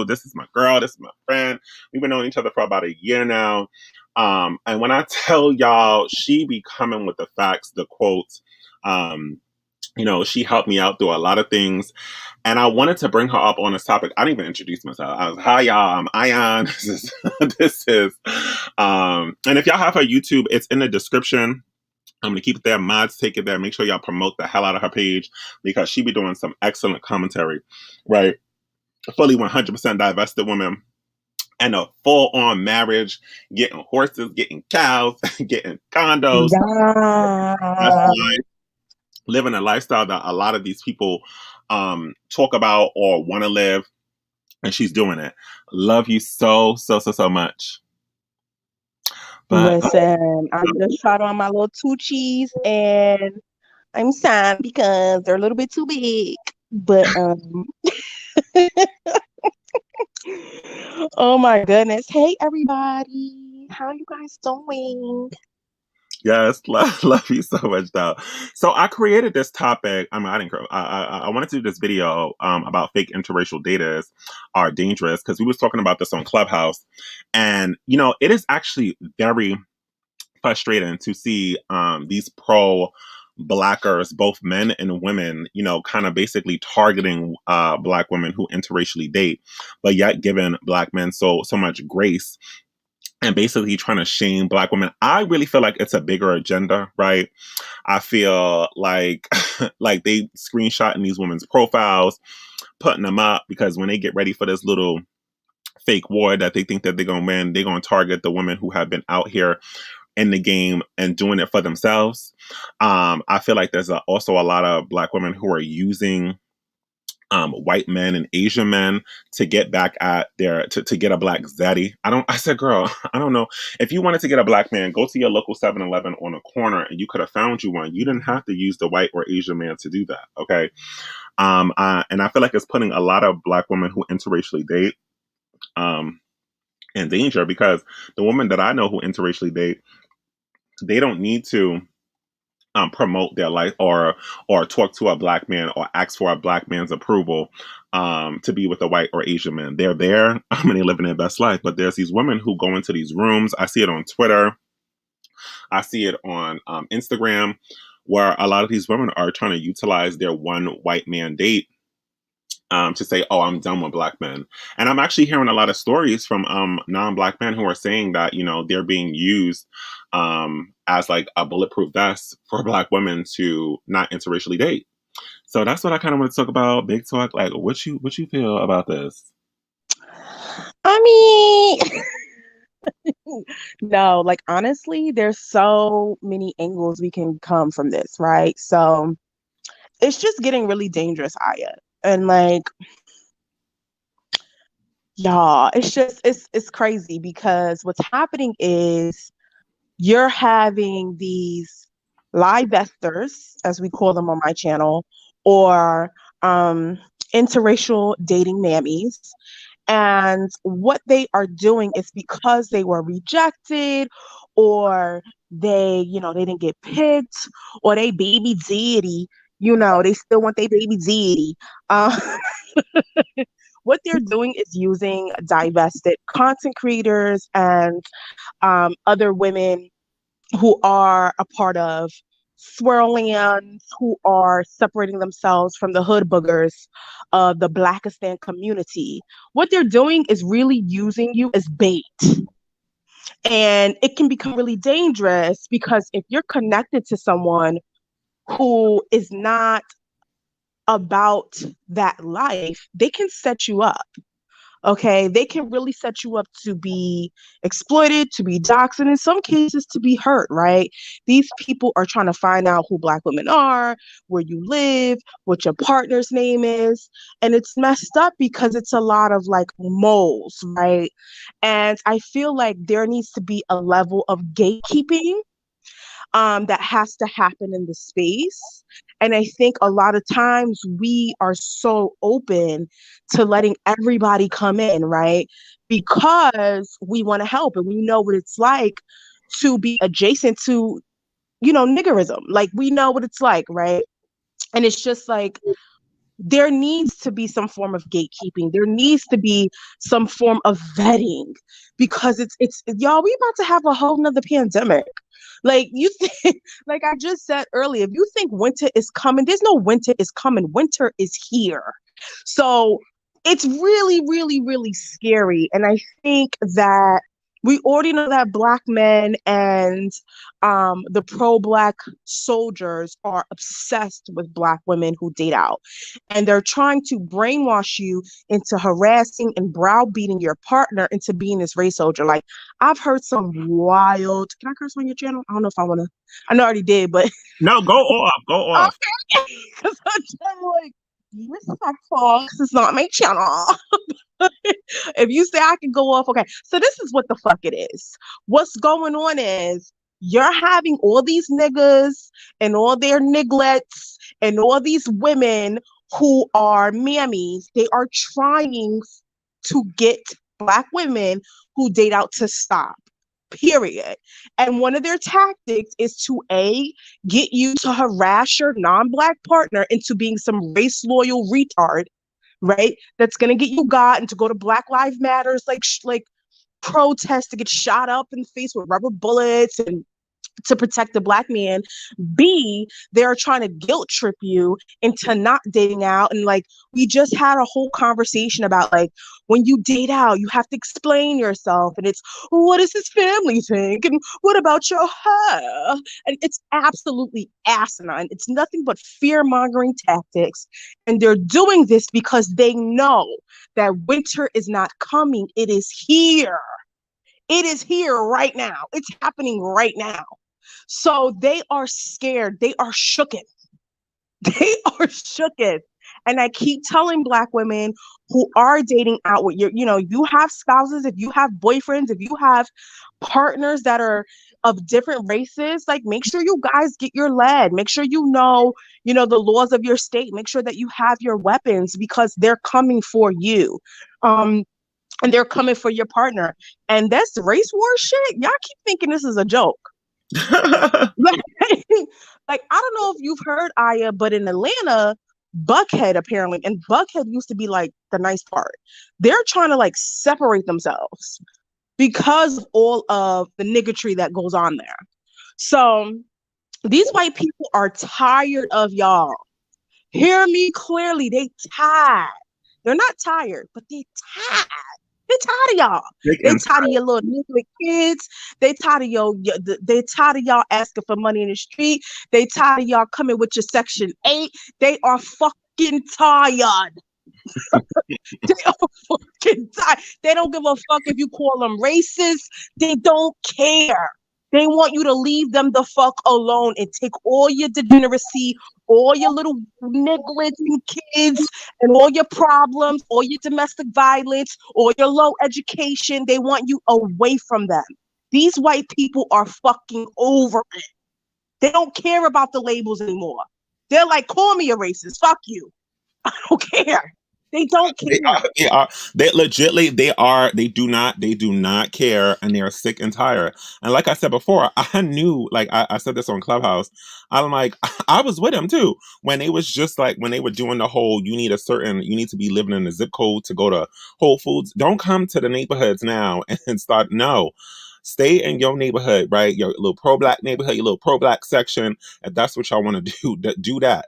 This is my girl. This is my friend. We've been knowing each other for about a year now. And when I tell y'all, she be coming with the facts, the quotes. Um, she helped me out through a lot of things. And I wanted to bring her up on this topic. I didn't even introduce myself. I was, hi y'all, I'm Ion. And if y'all have her YouTube, it's in the description. I'm going to keep it there. Mods, take it there. Make sure y'all promote the hell out of her page because she be doing some excellent commentary, right? Fully 100% divested woman and a full-on marriage, getting horses, getting cows, getting condos. Yeah. Living a lifestyle that a lot of these people talk about or want to live, and she's doing it. Love you so much. But listen, I just tried on my little Tucci's and I'm sad because they're a little bit too big. But oh my goodness. Hey everybody. How you guys doing? Yes, love you so much, though. So I created this topic. I mean, I didn't. I wanted to do this video about fake interracial datas are dangerous because we was talking about this on Clubhouse, and it is actually very frustrating to see these pro blackers, both men and women, kind of basically targeting black women who interracially date, but yet giving black men so much grace and basically trying to shame black women. I really feel like it's a bigger agenda, right? I feel like like they screenshotting these women's profiles, putting them up because when they get ready for this little fake war that they think that they're gonna win, they're gonna target the women who have been out here in the game and doing it for themselves. I feel like there's also a lot of black women who are using white men and Asian men to get back at to get a black zaddy. I said, girl, I don't know. If you wanted to get a black man, go to your local 7-Eleven on a corner and you could have found you one. You didn't have to use the white or Asian man to do that. Okay. And I feel like it's putting a lot of black women who interracially date, in danger because the women that I know who interracially date, they don't need to promote their life or talk to a black man or ask for a black man's approval to be with a white or Asian man. They're there. I mean, they're living their best life. But there's these women who go into these rooms. I see it on Twitter. I see it on Instagram, where a lot of these women are trying to utilize their one white man date to say, oh, I'm done with black men. And I'm actually hearing a lot of stories from non-black men who are saying that, they're being used as like a bulletproof vest for black women to not interracially date. So that's what I kind of want to talk about. Big talk. Like, what you feel about this? I mean, no, like honestly, there's so many angles we can come from this, right? So it's just getting really dangerous, Aya. And like, y'all, it's crazy because what's happening is you're having these live vesters, as we call them on my channel, or interracial dating mammies. And what they are doing is because they were rejected or they didn't get picked or they baby deity, they still want their baby deity. What they're doing is using divested content creators and other women who are a part of swirllands, who are separating themselves from the hood boogers of the Blackistan community. What they're doing is really using you as bait. And it can become really dangerous because if you're connected to someone who is not about that life, they can set you up. Okay, they can really set you up to be exploited, to be doxxed, and in some cases to be hurt, right? These people are trying to find out who Black women are, where you live, what your partner's name is. And it's messed up because it's a lot of like moles, right? And I feel like there needs to be a level of gatekeeping that has to happen in the space. And I think a lot of times we are so open to letting everybody come in, right? Because we want to help and we know what it's like to be adjacent to, niggerism. Like we know what it's like, right? And it's just like there needs to be some form of gatekeeping. There needs to be some form of vetting because it's y'all, we about to have a whole nother pandemic. Like you think, like I just said earlier, if you think winter is coming, there's no winter is coming. Winter is here. So it's really, really, really scary. And I think that we already know that black men and the pro-black soldiers are obsessed with black women who date out, and they're trying to brainwash you into harassing and browbeating your partner into being this race soldier. Like I've heard some wild. Can I curse on your channel? I don't know if I want to. I know I already did, but No, go off, go off. okay, because I'm trying to like be respectful because it's not my channel. If you say I can go off, okay. So this is what the fuck it is. What's going on is you're having all these niggas and all their nigglets and all these women who are mammies. They are trying to get black women who date out to stop. Period. And one of their tactics is to get you to harass your non-black partner into being some race loyal retard, right? That's gonna get you got and to go to Black Lives Matters like protest to get shot up in the face with rubber bullets and to protect the black man. B, they're trying to guilt trip you into not dating out. And like, we just had a whole conversation about like, when you date out, you have to explain yourself. And it's, well, what does his family think? And what about your hair? And it's absolutely asinine. It's nothing but fear mongering tactics. And they're doing this because they know that winter is not coming. It is here. It is here right now. It's happening right now. So they are scared. They are shooketh. They are shooketh. And I keep telling black women who are dating out with you have spouses, if you have boyfriends, if you have partners that are of different races, like make sure you guys get your lead. Make sure the laws of your state. Make sure that you have your weapons because they're coming for you. And they're coming for your partner. And that's race war shit. Y'all keep thinking this is a joke. like, like, I don't know if you've heard Aya, but in Atlanta, Buckhead apparently, and Buckhead used to be like the nice part. They're trying to like separate themselves because of all of the niggatry that goes on there. So these white people are tired of y'all. Hear me clearly. They tired. They're not tired, but they tired. They tired of y'all. They tired of your little nuclear kids. They tired of they tired of y'all asking for money in the street. They tired of y'all coming with your Section 8. They are fucking tired. They are fucking tired. They don't give a fuck if you call them racist. They don't care. They want you to leave them the fuck alone and take all your degeneracy, all your little nigglets and kids, and all your problems, all your domestic violence, all your low education. They want you away from them. These white people are fucking over it. They don't care about the labels anymore. They're like, call me a racist. Fuck you. I don't care. They don't care. They legitly, they do not care, and they are sick and tired. And like I said before, I knew, like I said this on Clubhouse, I'm like, I was with them too. When they was just like, when they were doing the whole, you need to be living in a zip code to go to Whole Foods. Don't come to the neighborhoods now and start, no. Stay in your neighborhood, right? Your little pro-black neighborhood, your little pro-black section. If that's what y'all want to do that.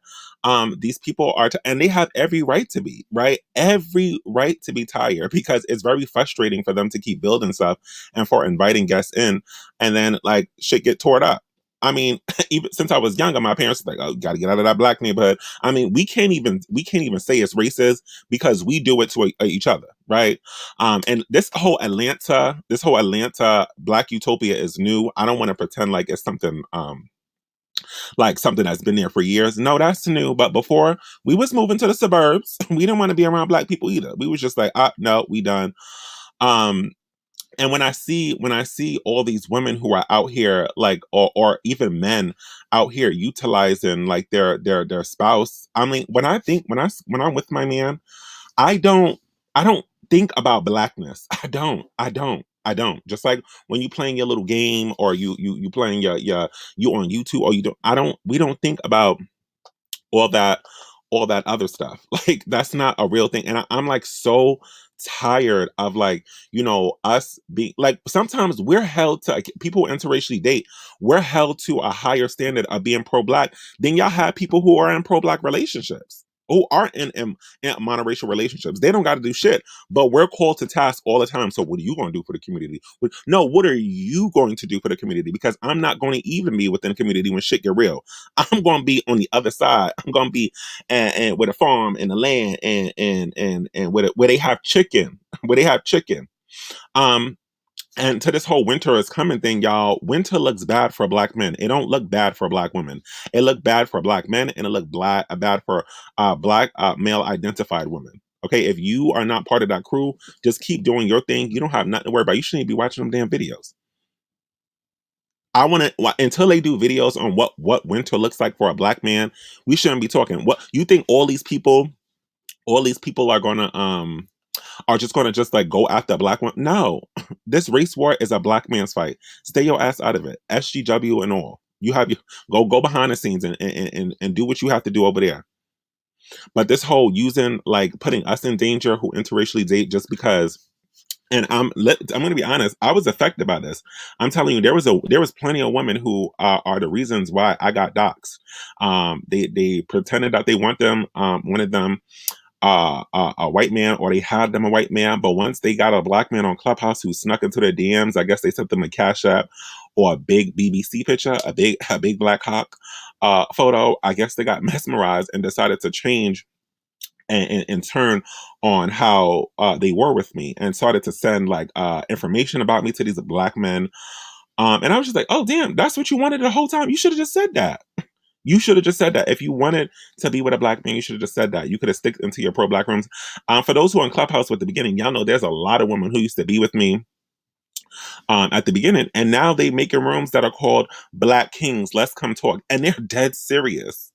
These people are, and they have every right to be, right? Every right to be tired, because it's very frustrating for them to keep building stuff and for inviting guests in, and then like shit get torn up. I mean, even since I was younger, my parents were like, "Oh, you got to get out of that black neighborhood." I mean, we can't even say it's racist because we do it to each other, right? And this whole Atlanta Black utopia is new. I don't want to pretend like it's something like something that's been there for years. No, that's new. But before, we was moving to the suburbs. We didn't want to be around black people either. We was just like, no, we done. Um, and when I see all these women who are out here, like, or even men out here utilizing like their spouse. I mean, when I'm with my man, I don't think about blackness. I don't. Just like when you playing your little game, or you playing your you on YouTube, or you don't. We don't think about all that all that other stuff. Like that's not a real thing. And I'm like so tired of like, us being like sometimes we're held to like, people who interracially date, we're held to a higher standard of being pro-black than y'all have people who are in pro-black relationships. Who aren't in monoracial relationships. They don't got to do shit, but we're called to task all the time. So, what are you going to do for the community? No, what are you going to do for the community? Because I'm not going to even be within the community when shit get real. I'm going to be on the other side. I'm going to be and with a farm and the land and where they have chicken, where they have chicken. Um, and to this whole winter is coming thing, y'all, winter looks bad for black men. It don't look bad for black women. It look bad for black men, and it look bad for black male identified women. Okay, if you are not part of that crew, just keep doing your thing. You don't have nothing to worry about. You shouldn't be watching them damn videos. I want to until they do videos on what winter looks like for a black man. We shouldn't be talking. What you think all these people are just going to just like go after a black one? No, this race war is a black man's fight. Stay your ass out of it. SGW and all. You have your go behind the scenes and do what you have to do over there. But this whole using like putting us in danger who interracially date just because. And I'm going to be honest. I was affected by this. I'm telling you, there was plenty of women who are the reasons why I got doxxed. They pretended that they wanted them a white man, or they had them a white man, but once they got a black man on Clubhouse who snuck into their DMs, I guess they sent them a Cash App or a big BBC picture, a big Black Hawk photo. I guess they got mesmerized and decided to change and turn on how they were with me, and started to send like information about me to these black men. And I was just like, oh damn, that's what you wanted the whole time. You should have just said that. You should have just said that. If you wanted to be with a black man, you should have just said that. You could have stick into your pro-black rooms. For those who are in Clubhouse at the beginning, y'all know there's a lot of women who used to be with me at the beginning, and now they making rooms that are called Black Kings. Let's come talk, and they're dead serious.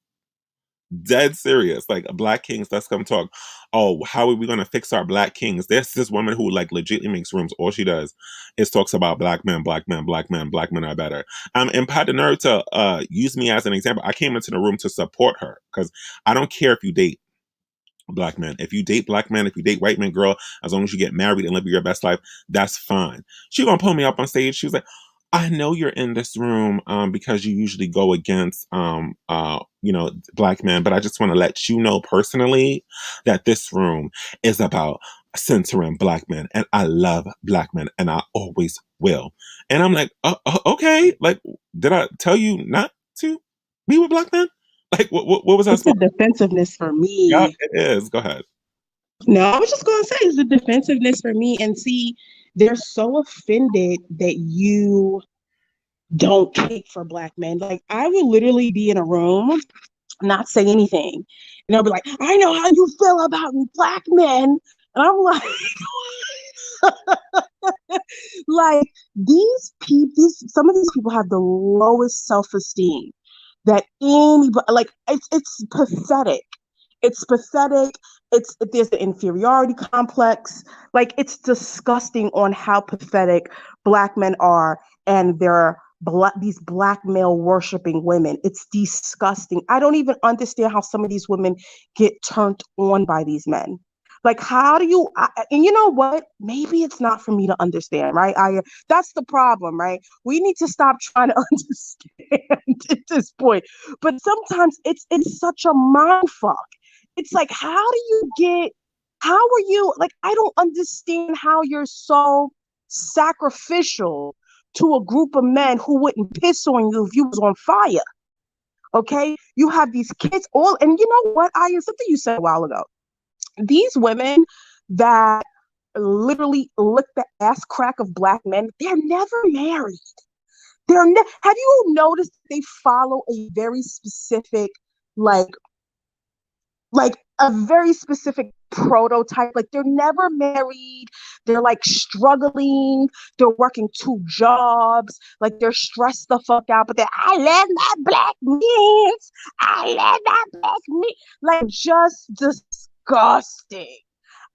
Like Black Kings, let's come talk. Oh, how are we gonna fix our Black Kings? There's this woman who like legitimately makes rooms. All she does is talks about black men, black men, black men, black men are better. And had the nerve to use me as an example. I came into the room to support her because I don't care if you date black men. If you date black men, if you date white men, girl, as long as you get married and live your best life, that's fine. She gonna pull me up on stage. She was like, I know you're in this room because you usually go against black men, but I just want to let you know personally that this room is about censoring black men, and I love black men, and I always will. And I'm like, okay, like, did I tell you not to be with black men? Like, what was I It's a supposed? defensiveness for Yeah, me. it is. Go ahead. No, I was just going to say it's a defensiveness for me. And see, they're so offended that you don't cape for black men. Like, I would literally be in a room, not say anything. And they'll be like, I know how you feel about black men. And I'm like, like these people, some of these people have the lowest self-esteem that anybody, like, it's pathetic. It's pathetic. There's the inferiority complex. Like, it's disgusting on how pathetic black men are, and these black male worshiping women. It's disgusting. I don't even understand how some of these women get turned on by these men. Like, how do you? And you know what? Maybe it's not for me to understand, right? That's the problem, right? We need to stop trying to understand at this point. But sometimes it's such a mind fuck. It's like, how are you, like, I don't understand how you're so sacrificial to a group of men who wouldn't piss on you if you was on fire. Okay? You have these kids all, and you know what, something you said a while ago. These women that literally lick the ass crack of black men, they're never married. Have you noticed they follow a very specific, like a very specific prototype? Like, they're never married. They're like struggling. They're working two jobs. Like, they're stressed the fuck out. But I love my black men. I love my black men. Like, just disgusting.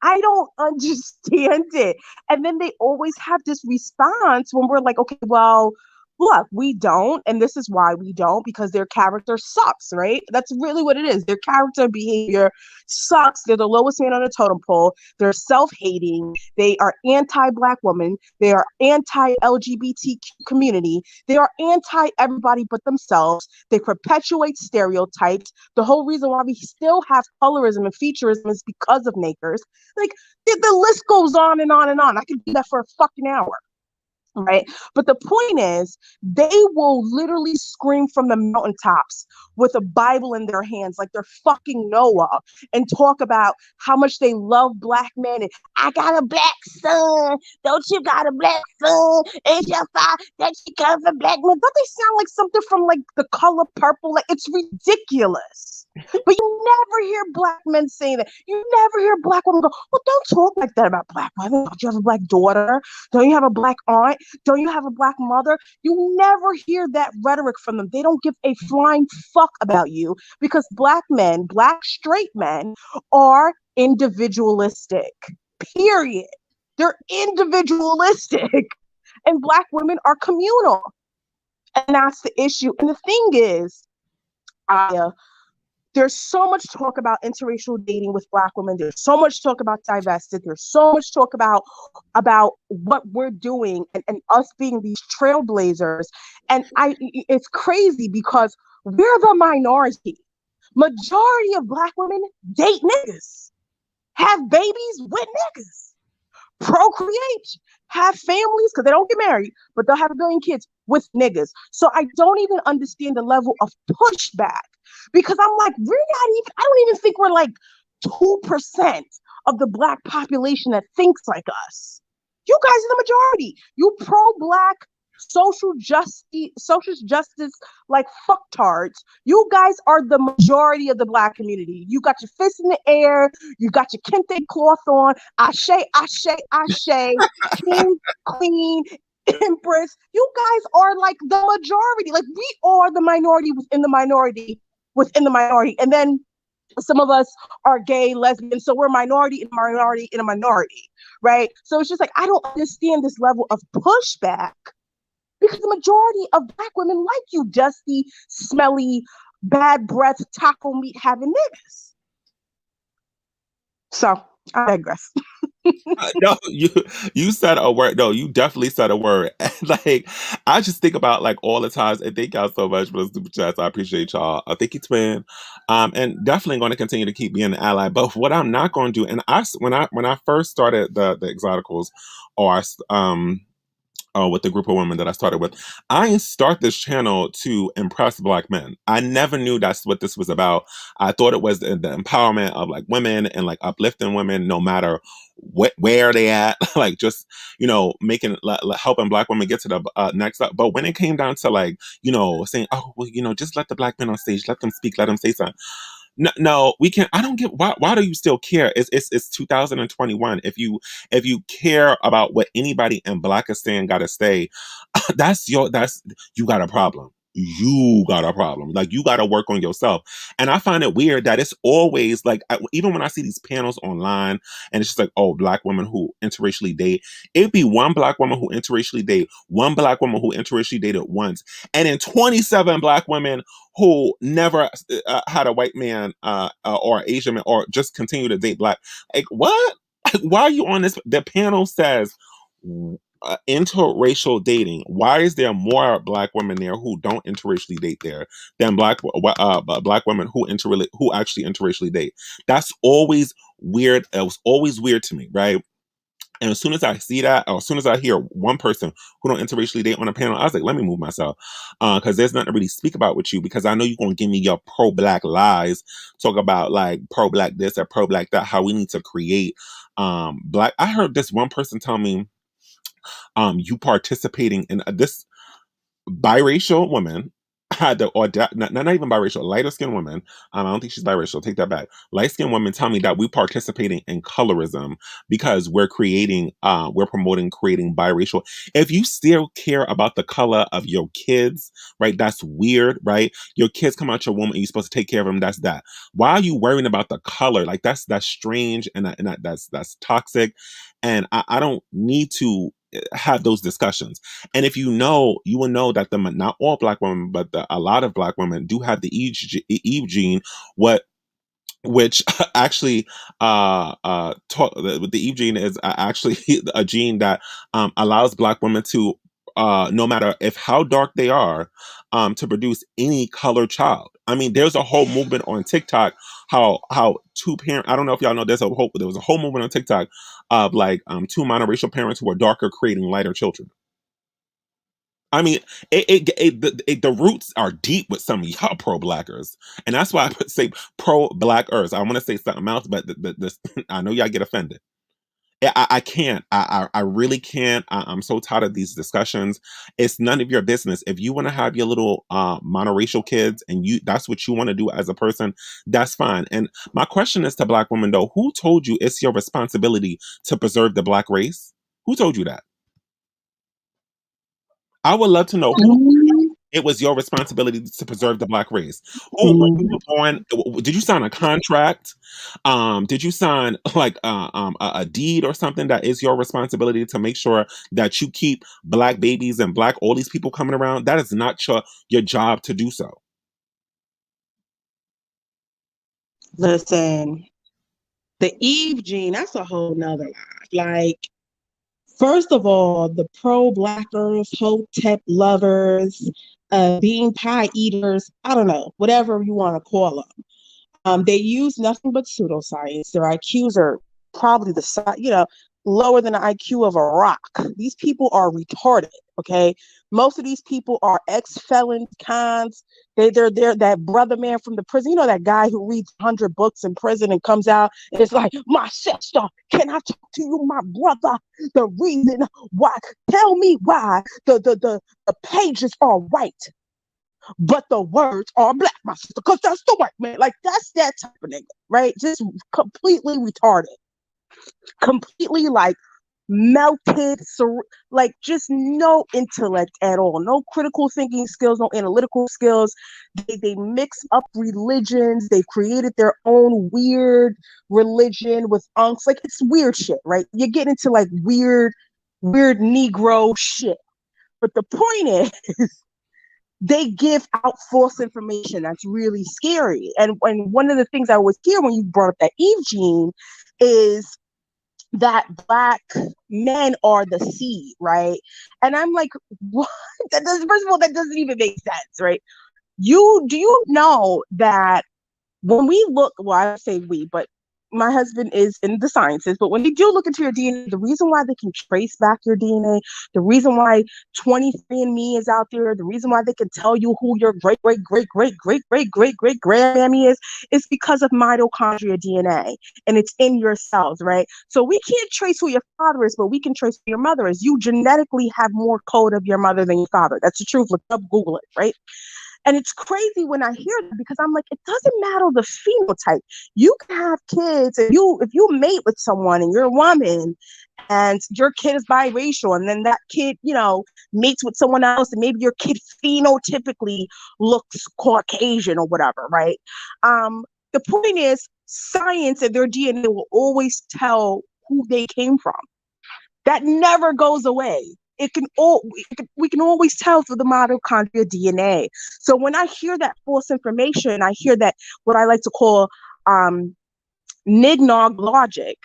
I don't understand it. And then they always have this response when we're like, okay, well, Look, we don't, and this is why we don't, because their character sucks, right? That's really what it is. Their character behavior sucks. They're the lowest man on the totem pole. They're self-hating. They are anti-black women. They are anti-LGBTQ community. They are anti everybody but themselves. They perpetuate stereotypes. The whole reason why we still have colorism and featureism is because of Nakers. Like the list goes on and on and on. I could do that for a fucking hour, right? But the point is, they will literally scream from the mountaintops with a Bible in their hands, like they're fucking Noah, and talk about how much they love black men. And I got a black son. Don't you got a black son? It's your father that you come from black men. Don't they sound like something from like The Color Purple? Like it's ridiculous. But you never hear black men saying that. You never hear black women go, well, don't talk like that about black women. Don't you have a black daughter? Don't you have a black aunt? Don't you have a black mother? You never hear that rhetoric from them. They don't give a flying fuck about you because black men, black straight men, are individualistic. Period. They're individualistic. And black women are communal. And that's the issue. And the thing is, Aya, there's so much talk about interracial dating with black women. There's so much talk about divested. There's so much talk about what we're doing and us being these trailblazers. And it's crazy because we're the minority. Majority of black women date niggas, have babies with niggas, procreate, have families because they don't get married, but they'll have a billion kids with niggas. So I don't even understand the level of pushback because I'm like, we're not even, I don't even think we're like 2% of the black population that thinks like us. You guys are the majority. You pro-black social justice like fucktards. You guys are the majority of the black community. You got your fists in the air, you got your kente cloth on, ashe, ashe, ashe, king, queen, empress. You guys are like the majority. Like we are the minority within the minority within the minority. And then some of us are gay, lesbian, so we're minority in a minority in a minority, right? So it's just like I don't understand this level of pushback because the majority of black women like you dusty, smelly, bad breath, taco meat having niggas. So I digress. No, you said a word. No, you definitely said a word. Like I just think about like all the times. And thank y'all so much for the super chats. I appreciate y'all. Thank you, Twin. And definitely going to continue to keep being an ally. But what I'm not going to do, and when I first started the exoticals, or with the group of women that I started with. I didn't start this channel to impress black men. I never knew that's what this was about. I thought it was the empowerment of like women and like uplifting women, no matter where they at, like just making helping black women get to the next up. But when it came down to like saying, oh well, just let the black men on stage, let them speak, let them say something. No, no, we can't. I don't get why. Why do you still care? It's 2021. If you care about what anybody in Blackistan got to say, that's you got a problem. You got a problem. Like you got to work on yourself. And I find it weird that it's always like even when I see these panels online and it's just like, oh, black women who interracially date, it'd be one black woman who interracially date, one black woman who interracially dated once, and then 27 black women who never had a white man or Asian man or just continue to date black. Like what? Like, why are you on this? The panel says interracial dating. Why is there more black women there who don't interracially date there than black women who actually interracially date? That's always weird. It was always weird to me, right? And as soon as I see that, or as soon as I hear one person who don't interracially date on a panel, I was like, let me move myself. Because there's nothing to really speak about with you because I know you're going to give me your pro-black lies, talk about like pro-black this or pro-black that, how we need to create black. I heard this one person tell me, you participating in this biracial woman had the not even biracial, lighter skinned woman. I don't think she's biracial. Take that back. Light skinned women tell me that we participating in colorism because we're promoting creating biracial. If you still care about the color of your kids, right? That's weird, right? Your kids come out your womb and you're supposed to take care of them. That's that. Why are you worrying about the color? Like that's strange and that's toxic. And I don't need to have those discussions. And if you know, you will know that not all Black women, but a lot of Black women do have the Eve gene. What which actually the Eve gene is actually a gene that allows Black women to no matter if how dark they are to produce any colored child. I mean, there's a whole movement on TikTok how two parent, I don't know if y'all know, there was a whole movement on TikTok of like two monoracial parents who are darker creating lighter children. I mean, the roots are deep with some of y'all pro blackers, and that's why I put say pro blackers. I want to say something else, but I know y'all get offended. I can't. I really can't. I'm so tired of these discussions. It's none of your business. If you want to have your little monoracial kids, and that's what you want to do as a person, that's fine. And my question is to Black women though: who told you it's your responsibility to preserve the Black race? Who told you that? I would love to know who it was your responsibility to preserve the Black race. Who, when you were born, did you sign a contract? Did you sign like a deed or something that is your responsibility to make sure that you keep Black babies and Black all these people coming around? That is not your job to do so. Listen, the Eve gene, that's a whole nother life. Like, first of all, the pro blackers, hotep lovers, bean pie eaters, I don't know, whatever you want to call them. They use nothing but pseudoscience. Their IQs are probably the size, lower than the IQ of a rock. These people are retarded. Okay, most of these people are ex-felons, cons. They're that brother man from the prison. You know that guy who reads 100 books in prison and comes out and it's like, my sister, can I talk to you, my brother? The reason why, tell me why the pages are white but the words are black, my sister, because that's the white man. Like, that's that type of nigga, right? Just completely retarded, completely like melted, like just no intellect at all, no critical thinking skills, no analytical skills. They mix up religions. They've created their own weird religion with unks. Like, it's weird shit, right? You get into like weird Negro shit. But the point is, they give out false information that's really scary. And one of the things I always hear when you brought up that Eve gene is that Black men are the seed, right? And I'm like, what? First of all, that doesn't even make sense, right? Do you know that when we look, well, I say we, but my husband is in the sciences, but when they do look into your DNA, the reason why they can trace back your DNA, the reason why 23andMe is out there, the reason why they can tell you who your great, great, great, great, great, great, great, great grandmammy is because of mitochondria DNA, and it's in your cells, right? So we can't trace who your father is, but we can trace who your mother is. You genetically have more code of your mother than your father. That's the truth. Look up, Google it, right? And it's crazy when I hear that because I'm like, it doesn't matter the phenotype. You can have kids, and if you mate with someone and you're a woman and your kid is biracial, and then that kid, mates with someone else, and maybe your kid phenotypically looks Caucasian or whatever, right? The point is, science and their DNA will always tell who they came from. That never goes away. We can always tell through the mitochondria DNA. So when I hear that false information, I hear that what I like to call nignog logic.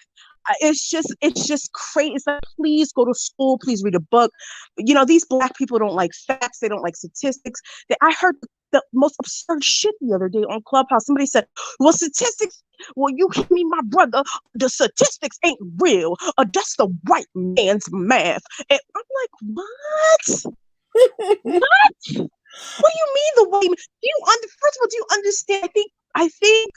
It's just crazy. It's like, please go to school, please read a book. These Black people don't like facts, they don't like statistics. I heard the most absurd shit the other day on Clubhouse. Somebody said, well, statistics, well, you hear me, my brother, the statistics ain't real. That's the white man's math. And I'm like, what? What? What do you mean the white man? First of all, do you understand? I think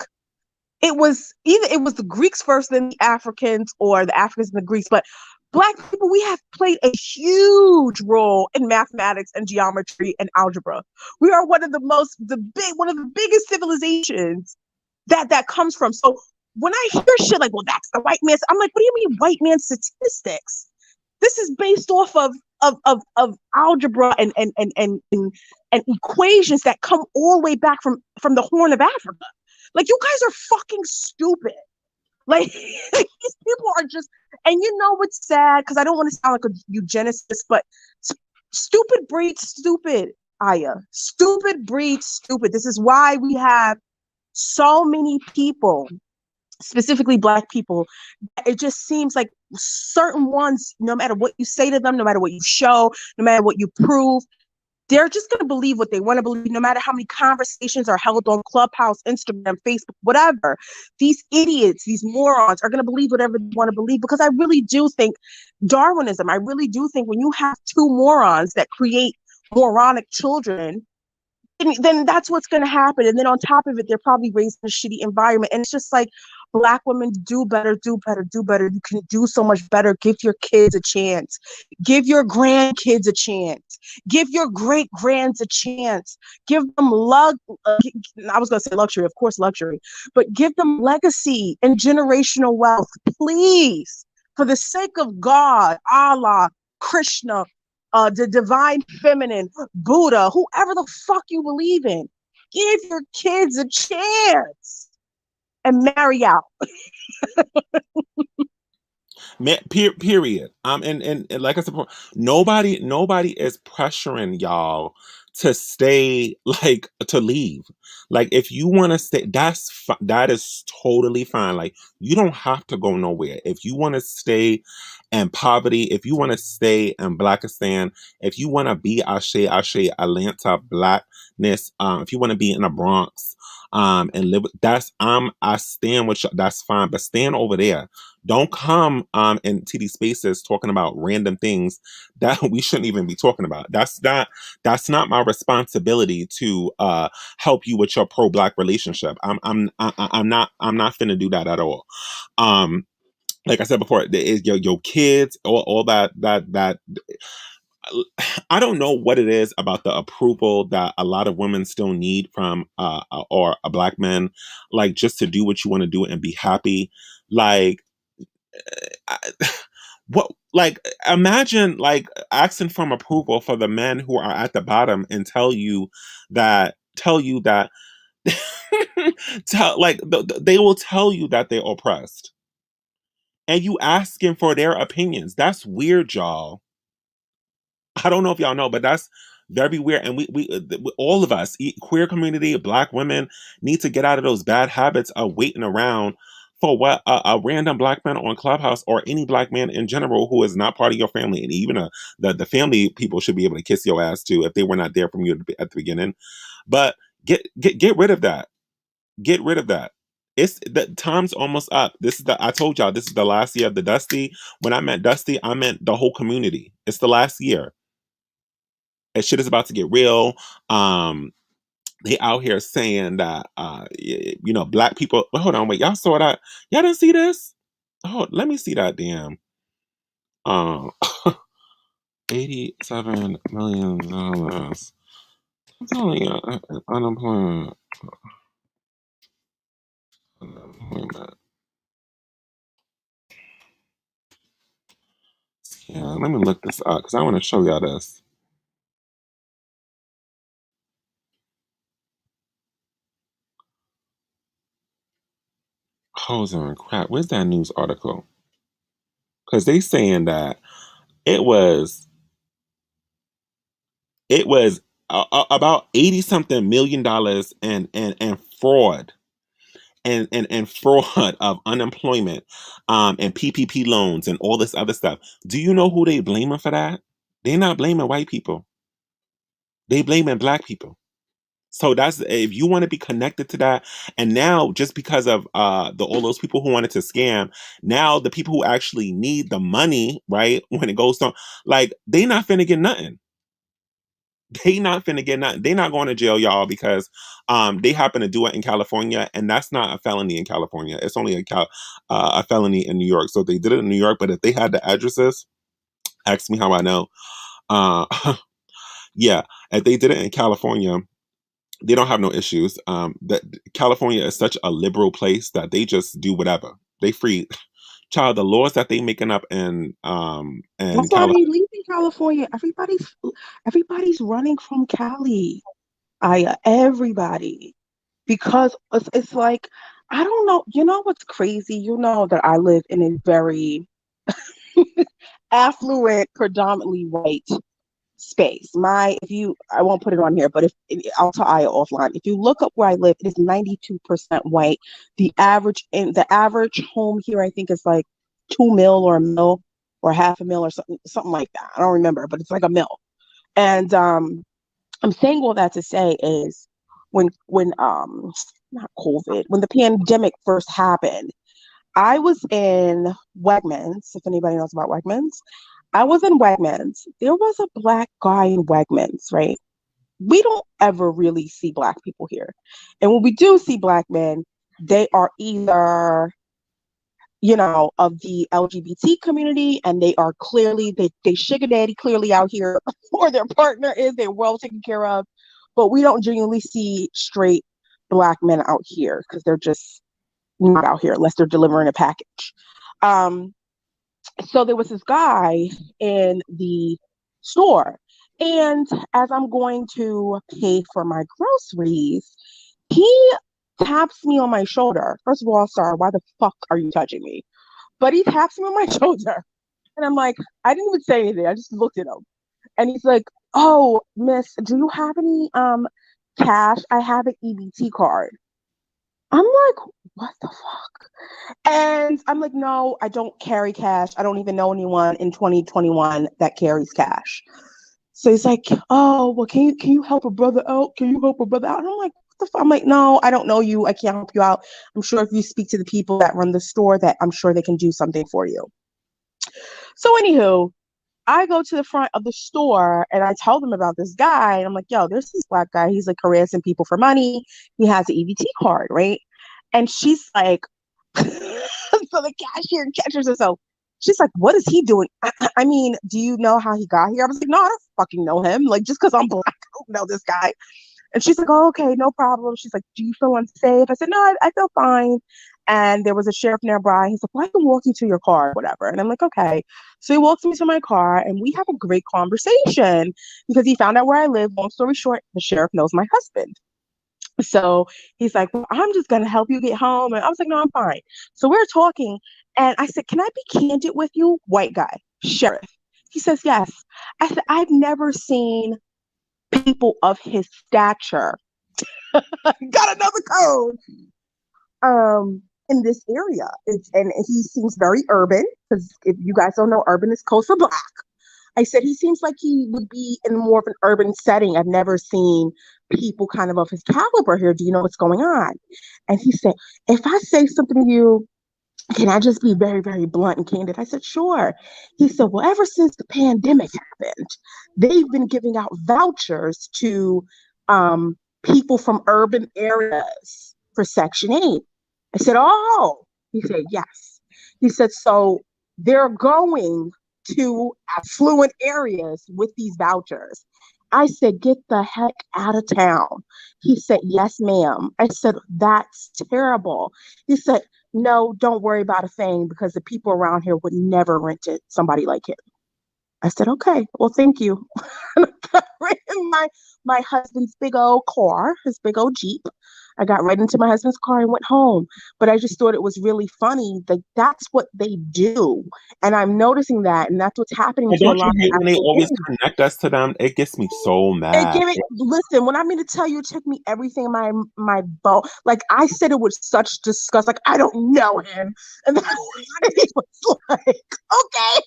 it was the Greeks first, then the Africans, or the Africans and the Greeks. But Black people, we have played a huge role in mathematics and geometry and algebra. We are one of the biggest civilizations that comes from. So when I hear shit like, well, that's the white man's, I'm like, what do you mean white man statistics? This is based off of algebra and equations that come all the way back from the Horn of Africa. Like, you guys are fucking stupid. Like these people are just, and you know what's sad? Because I don't want to sound like a eugenicist, but stupid breeds stupid. Aya, stupid breeds stupid. This is why we have so many people, specifically Black people. It just seems like certain ones, no matter what you say to them, no matter what you show, no matter what you prove, they're just going to believe what they want to believe, no matter how many conversations are held on Clubhouse, Instagram, Facebook, whatever. These idiots, these morons are going to believe whatever they want to believe, because I really do think Darwinism, I really do think when you have two morons that create moronic children, then that's what's going to happen. And then on top of it, they're probably raised in a shitty environment. And it's just like, Black women, do better, do better, do better. You can do so much better. Give your kids a chance. Give your grandkids a chance. Give your great grands a chance. Give them I was going to say luxury, of course, luxury, but give them legacy and generational wealth, please. For the sake of God, Allah, Krishna, the divine feminine, Buddha, whoever the fuck you believe in, give your kids a chance and marry out. Period. And like I said before, nobody is pressuring y'all to stay, like to leave. Like if you want to stay, that is totally fine. Like you don't have to go nowhere. If you want to stay in poverty, if you want to stay in Blackistan, if you want to be Ashe Atlanta blackness, if you want to be in the Bronx, and live, I stand with you, that's fine, but stand over there. Don't come into these spaces talking about random things that we shouldn't even be talking about. That's not my responsibility to help you with your pro-black relationship. I'm not finna do that at all. Like I said before, your kids, all that I don't know what it is about the approval that a lot of women still need from or a Black man, like just to do what you want to do and be happy. Like I, what, like imagine like asking from approval for the men who are at the bottom and tell you that they will tell you that they're oppressed, and you asking for their opinions. That's weird, y'all. I don't know if y'all know, but that's very weird. And all of us, queer community, Black women, need to get out of those bad habits of waiting around for what a random Black man on Clubhouse, or any Black man in general who is not part of your family, and even the family people should be able to kiss your ass too if they were not there from you at the beginning. But get rid of that. Get rid of that. It's the time's almost up. I told y'all this is the last year of the Dusty. When I meant Dusty, I meant the whole community. It's the last year, and shit is about to get real. Um, they out here saying that Black people. Well, hold on, wait, y'all saw that? Y'all didn't see this? Oh, let me see that damn. Um, $87 million. It's only unemployment. Unemployment. Yeah, let me look this up because I want to show y'all this. Hold on, crap. Where's that news article? Because they saying that it was about 80 something $million and fraud and fraud of unemployment, and PPP loans and all this other stuff. Do you know who they blaming for that? They're not blaming white people. They blaming Black people. So that's, if you want to be connected to that, and now just because of all those people who wanted to scam, now the people who actually need the money, right, when it goes on, like they not finna get nothing. They not finna get nothing. They not going to jail, y'all, because they happen to do it in California, and that's not a felony in California. It's only a felony in New York. So they did it in New York, but if they had the addresses, ask me how I know. Uh, yeah, if they did it in California, they don't have no issues. That California is such a liberal place that they just do whatever. They free. Child, the laws that they making up in That's why California. they leaving California. Everybody's running from Cali. Everybody, because it's like, I don't know. You know what's crazy? You know that I live in a very affluent, predominantly white space. If you, I won't put it on here, but if I'll tell Aya offline. If you look up where I live, it is 92% white. The average home here, I think, is like 2 mil or a mil or half a mil or something like that. I don't remember, but it's like a mil. And I'm saying all that to say is when not COVID, when the pandemic first happened, I was in Wegmans, if anybody knows about Wegmans. I was in Wegmans. There was a black guy in Wegmans, right? We don't ever really see black people here. And when we do see black men, they are either, of the LGBT community, and they are clearly, they sugar daddy clearly out here, or their partner is, they're well taken care of. But we don't genuinely see straight black men out here because they're just not out here unless they're delivering a package. Um, so there was this guy in the store, and as I'm going to pay for my groceries, he taps me on my shoulder. First of all, sorry, why the fuck are you touching me? But he taps me on my shoulder, and I'm like, I didn't even say anything. I just looked at him, and he's like, "Oh, miss, do you have any cash? I have an EBT card." I'm like, what the fuck? And I'm like, no, I don't carry cash. I don't even know anyone in 2021 that carries cash. So he's like, oh, well, can you help a brother out? Can you help a brother out? And I'm like, what the fuck? I'm like, no, I don't know you. I can't help you out. I'm sure if you speak to the people that run the store, that I'm sure they can do something for you. So anywho, I go to the front of the store and I tell them about this guy. And I'm like, yo, there's this black guy. He's like harassing people for money. He has an EBT card, right? And she's like, so the cashier catches herself. She's like, what is he doing? I mean, do you know how he got here? I was like, no, I don't fucking know him. Like, just because I'm black, I don't know this guy. And she's like, oh, okay, no problem. She's like, do you feel unsafe? I said, no, I feel fine. And there was a sheriff nearby. He's like, well, I can walk you to your car, whatever. And I'm like, okay. So he walks me to my car and we have a great conversation because he found out where I live. Long story short, the sheriff knows my husband. So he's like, well, I'm just going to help you get home. And I was like, no, I'm fine. So we're talking. And I said, can I be candid with you? White guy, sheriff. He says, yes. I said, I've never seen people of his stature. Got another code. In this area. And he seems very urban because if you guys don't know, urban is code for black. I said he seems like he would be in more of an urban setting. I've never seen people kind of his caliber here. Do you know what's going on? And he said, if I say something to you, can I just be very, very blunt and candid? I said, sure. He said, well, ever since the pandemic happened, they've been giving out vouchers to people from urban areas for Section 8. I said, oh. He said, yes. He said, so they're going to affluent areas with these vouchers. I said, get the heck out of town. He said, yes, ma'am. I said, that's terrible. He said, no, don't worry about a thing because the people around here would never rent it somebody like him. I said, okay, well, thank you. I got right in my husband's big old car, his big old Jeep. I got right into my husband's car and went home. But I just thought it was really funny that that's what they do. And I'm noticing that. And that's what's happening And to a don't you lot hate of when they always Afro. connect us to them? It gets me so And mad. give it, listen, when I mean to tell you, it took me everything in my boat. Like I said it with such disgust, like I don't know him. And then he was like, okay.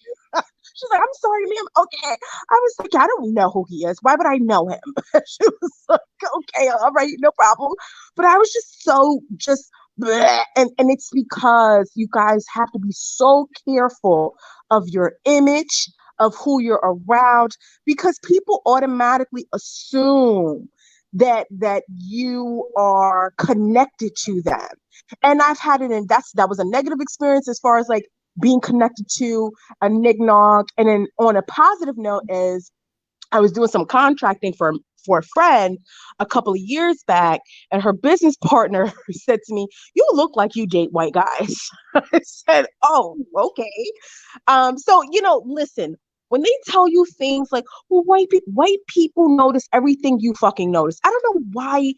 She's like, I'm sorry, ma'am. Okay. I was like, I don't know who he is. Why would I know him? She was like, okay, all right, no problem. But I was just so just bleh. And it's because you guys have to be so careful of your image, of who you're around, because people automatically assume that you are connected to them. And I've had it, and that was a negative experience as far as like being connected to a nignog. And then on a positive note is I was doing some contracting for a friend a couple of years back, and her business partner said to me, "You look like you date white guys." I said, "Oh, okay." So listen. When they tell you things like, "Well, white people notice everything you fucking notice," I don't know why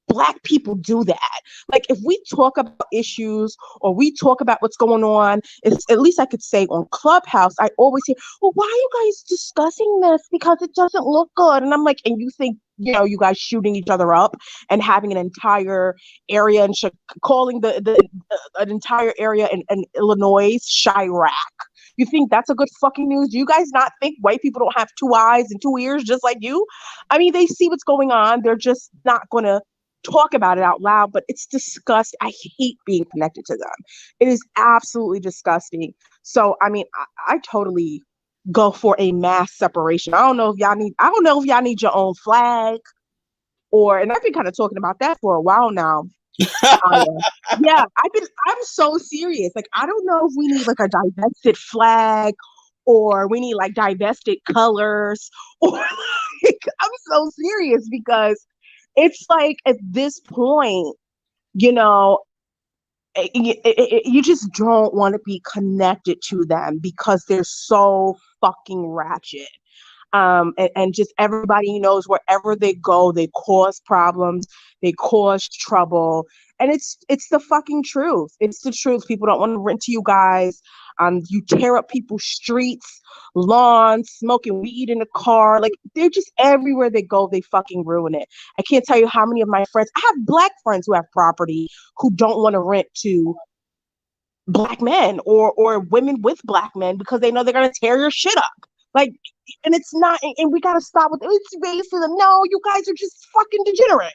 Black people do that. Like if we talk about issues or we talk about what's going on, it's, at least I could say on Clubhouse, I always hear, well, why are you guys discussing this? Because it doesn't look good. And I'm like, and you think, you guys shooting each other up and having an entire area and calling the an entire area in Illinois Chirac. You think that's a good fucking news? Do you guys not think white people don't have two eyes and two ears just like you? I mean, they see what's going on. They're just not going to talk about it out loud, but it's disgusting. I hate being connected to them. It is absolutely disgusting. So, I mean, I totally go for a mass separation. I don't know if y'all need your own flag or, and I've been kind of talking about that for a while now. Yeah, I'm so serious. Like, I don't know if we need like a divested flag or we need like divested colors or like, I'm so serious because it's like at this point, you know, you just don't want to be connected to them because they're so fucking ratchet. And just everybody knows wherever they go, they cause problems, they cause trouble, and it's the fucking truth. It's the truth. People don't want to rent to you guys. You tear up people's streets, lawns, smoking weed in the car. Like they're just everywhere they go, they fucking ruin it. I can't tell you how many of my friends. I have black friends who have property who don't want to rent to black men or women with black men because they know they're gonna tear your shit up. Like, and it's not, and we gotta stop with it's racism. No, you guys are just fucking degenerate.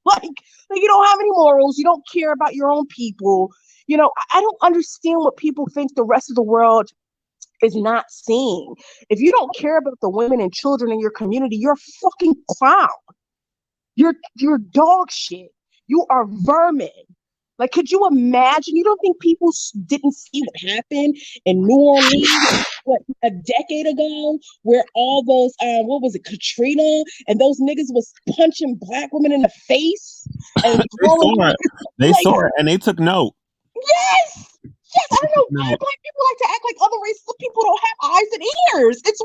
Like you don't have any morals. You don't care about your own people. I don't understand what people think the rest of the world is not seeing. If you don't care about the women and children in your community, you're a fucking clown. You're dog shit. You are vermin. Like, could you imagine? You don't think people didn't see what happened in New Orleans, what, a decade ago, where all those, what was it, Katrina, and those niggas was punching black women in the face and They throwing saw it. They like, saw it, and they took note. yes, yes. I don't know why No. black people like to act like other races of people don't have eyes and ears. It's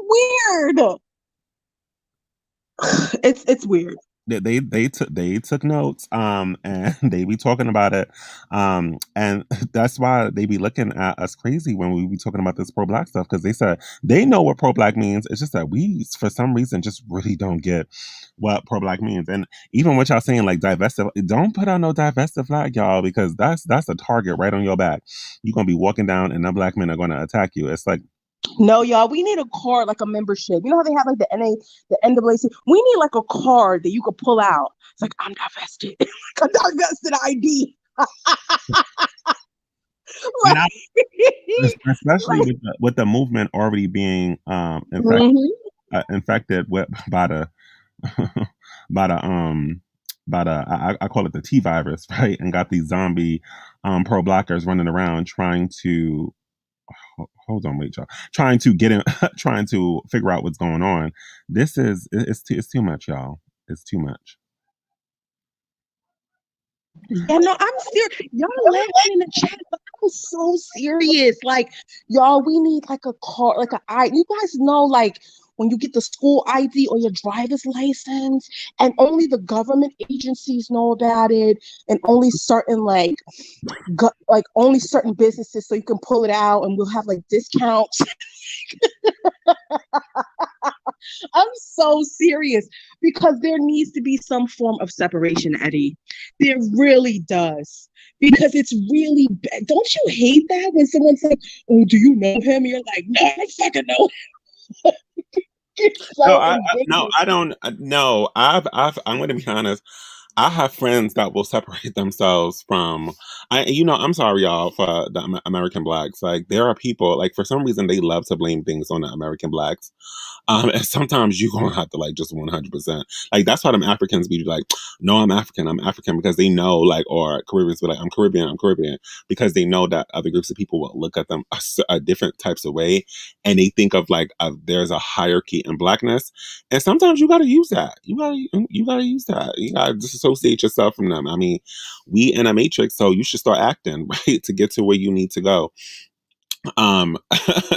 weird. It's weird. They took notes, and they be talking about it, and that's why they be looking at us crazy when we be talking about this pro black stuff, because they said they know what pro black means. It's just that we for some reason just really don't get what pro black means. And even what y'all saying like divestive, don't put on no divestive flag, y'all, because that's a target right on your back. You're gonna be walking down and the black men are gonna attack you. It's like, No, y'all, we need a card, like a membership. You know how they have like the NAACP? We need like a card that you could pull out. It's like, I'm divested. Like a divested ID. and Like, especially like, with the movement already being mhm. infected with by the by the I call it the T virus, right? And got these zombie pro blockers running around trying to hold on, wait, y'all, trying to get in, trying to figure out what's going on. It's too much, y'all. It's too much. Yeah, no, I'm serious. Y'all laughing in the chat, but I'm so serious. Like, y'all, we need like a card, like a I. You guys know, like when you get the school ID or your driver's license, and only the government agencies know about it, and only certain like only certain businesses, so you can pull it out, and we'll have like discounts. I'm so serious because there needs to be some form of separation, Eddie. There really does. Because it's really bad. Don't you hate that when someone's like, oh, do you know him? And you're like, no, I don't fucking know him. It's No, so no, indignant. I don't. No, I'm going to be honest. I have friends that will separate themselves from. I'm sorry, y'all, for the American blacks. Like, there are people like for some reason they love to blame things on the American blacks. And sometimes you're gonna have to like just 100%. Like that's why them Africans be like, no, I'm African because they know like, or Caribbeans be like, I'm Caribbean because they know that other groups of people will look at them a different types of way, and they think of like there's a hierarchy in blackness, and sometimes you gotta use that. You gotta use that. You gotta disassociate yourself from them. I mean, we in a matrix, so you should start acting right to get to where you need to go. um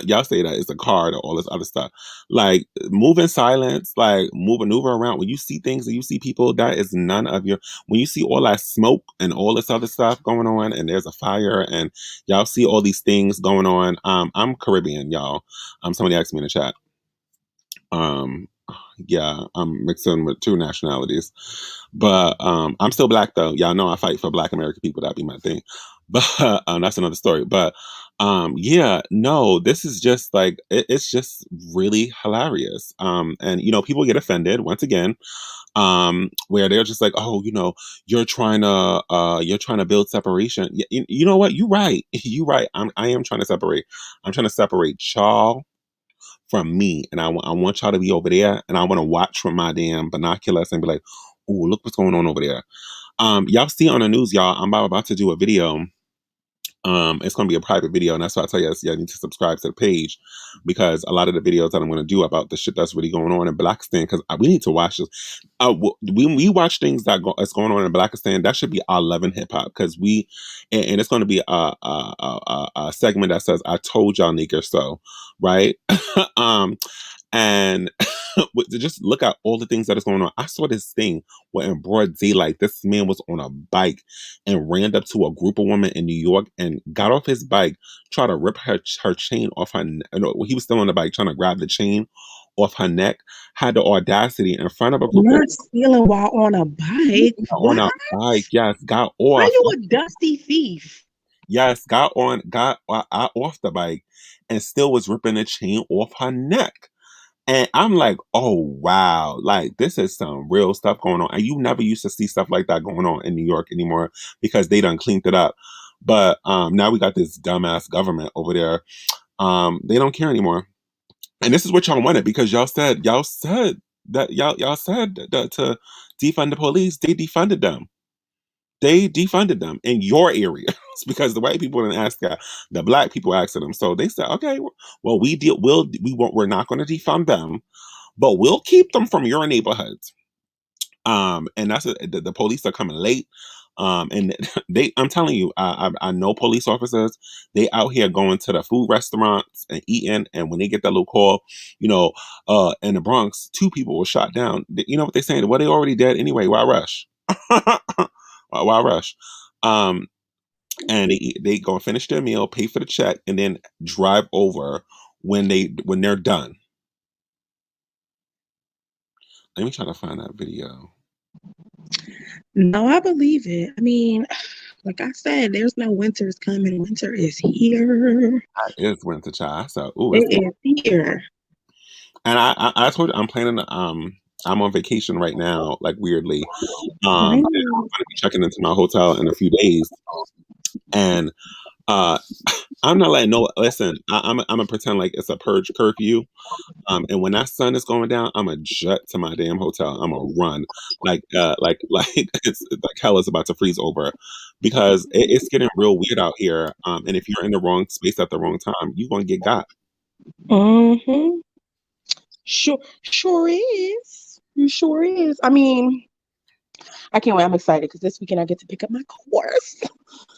y'all say that it's a card or all this other stuff. Like, move in silence, like maneuver around. When you see things and you see people, that is none of your, when you see all that smoke and all this other stuff going on and there's a fire and y'all see all these things going on. I'm Caribbean, y'all. Somebody asked me in the chat. um yeah, I'm mixing with two nationalities. But I'm still black though. Y'all know I fight for black American people. That'd be my thing. But that's another story. But yeah, no, this is just like it's just really hilarious. And people get offended once again, where they're just like, oh, you're trying to build separation. You know what? You're right. You're right. I am trying to separate. I'm trying to separate y'all from me, and I want y'all to be over there, and I want to watch from my damn binoculars and be like, oh, look what's going on over there. Y'all see on the news, y'all. I'm about to do a video. It's going to be a private video, and that's why I tell you, y'all need to subscribe to the page, because a lot of the videos that I'm going to do about the shit that's really going on in Blackistan, because we need to watch this. When we watch things that's going on in Blackistan, that should be our love and hip hop, because and it's going to be a segment that says, "I told y'all niggas so," right? And just look at all the things that is going on. I saw this thing where in broad daylight, this man was on a bike and ran up to a group of women in New York and got off his bike, tried to rip her chain off her. No, he was still on the bike trying to grab the chain off her neck. Had the audacity in front of a group of Not stealing while on a bike. on What? a bike. Yes, got Are off. you a dusty thief? Yes, got off the bike and still was ripping the chain off her neck. And I'm like, oh wow, like this is some real stuff going on. And you never used to see stuff like that going on in New York anymore, because they done cleaned it up. But now we got this dumbass government over there. They don't care anymore. And this is what y'all wanted, because y'all said that y'all said that to defund the police. They defunded them. They defunded them in your area because the white people didn't ask that. The black people asked them. So they said, okay, well, we're not going to defund them, but we'll keep them from your neighborhoods. And the police are coming late. And I'm telling you, I know police officers. They out here going to the food restaurants and eating. And when they get that little call, in the Bronx, 2 people were shot down. You know what they're saying? Well, they already dead anyway. Why rush? Why rush? Um, and they go and finish their meal, pay for the check, and then drive over when they're done. Let me try to find that video. No, I believe it. I mean, like I said, there's no winter's coming. Winter is here. That is winter, child. So, ooh, it's It is here. and I told you I'm planning. I'm on vacation right now, like weirdly. I'm Right. gonna be checking into my hotel in a few days, and uh, I'm not letting no. Listen, I'm gonna pretend like it's a purge curfew. And when that sun is going down, I'm a jet to my damn hotel. I'm a run, like it's like hell is about to freeze over, because it's getting real weird out here. And if you're in the wrong space at the wrong time, you're gonna get got. Mm-hmm. Sure is. You sure is. I mean, I can't wait. I'm excited because this weekend I get to pick up my horse.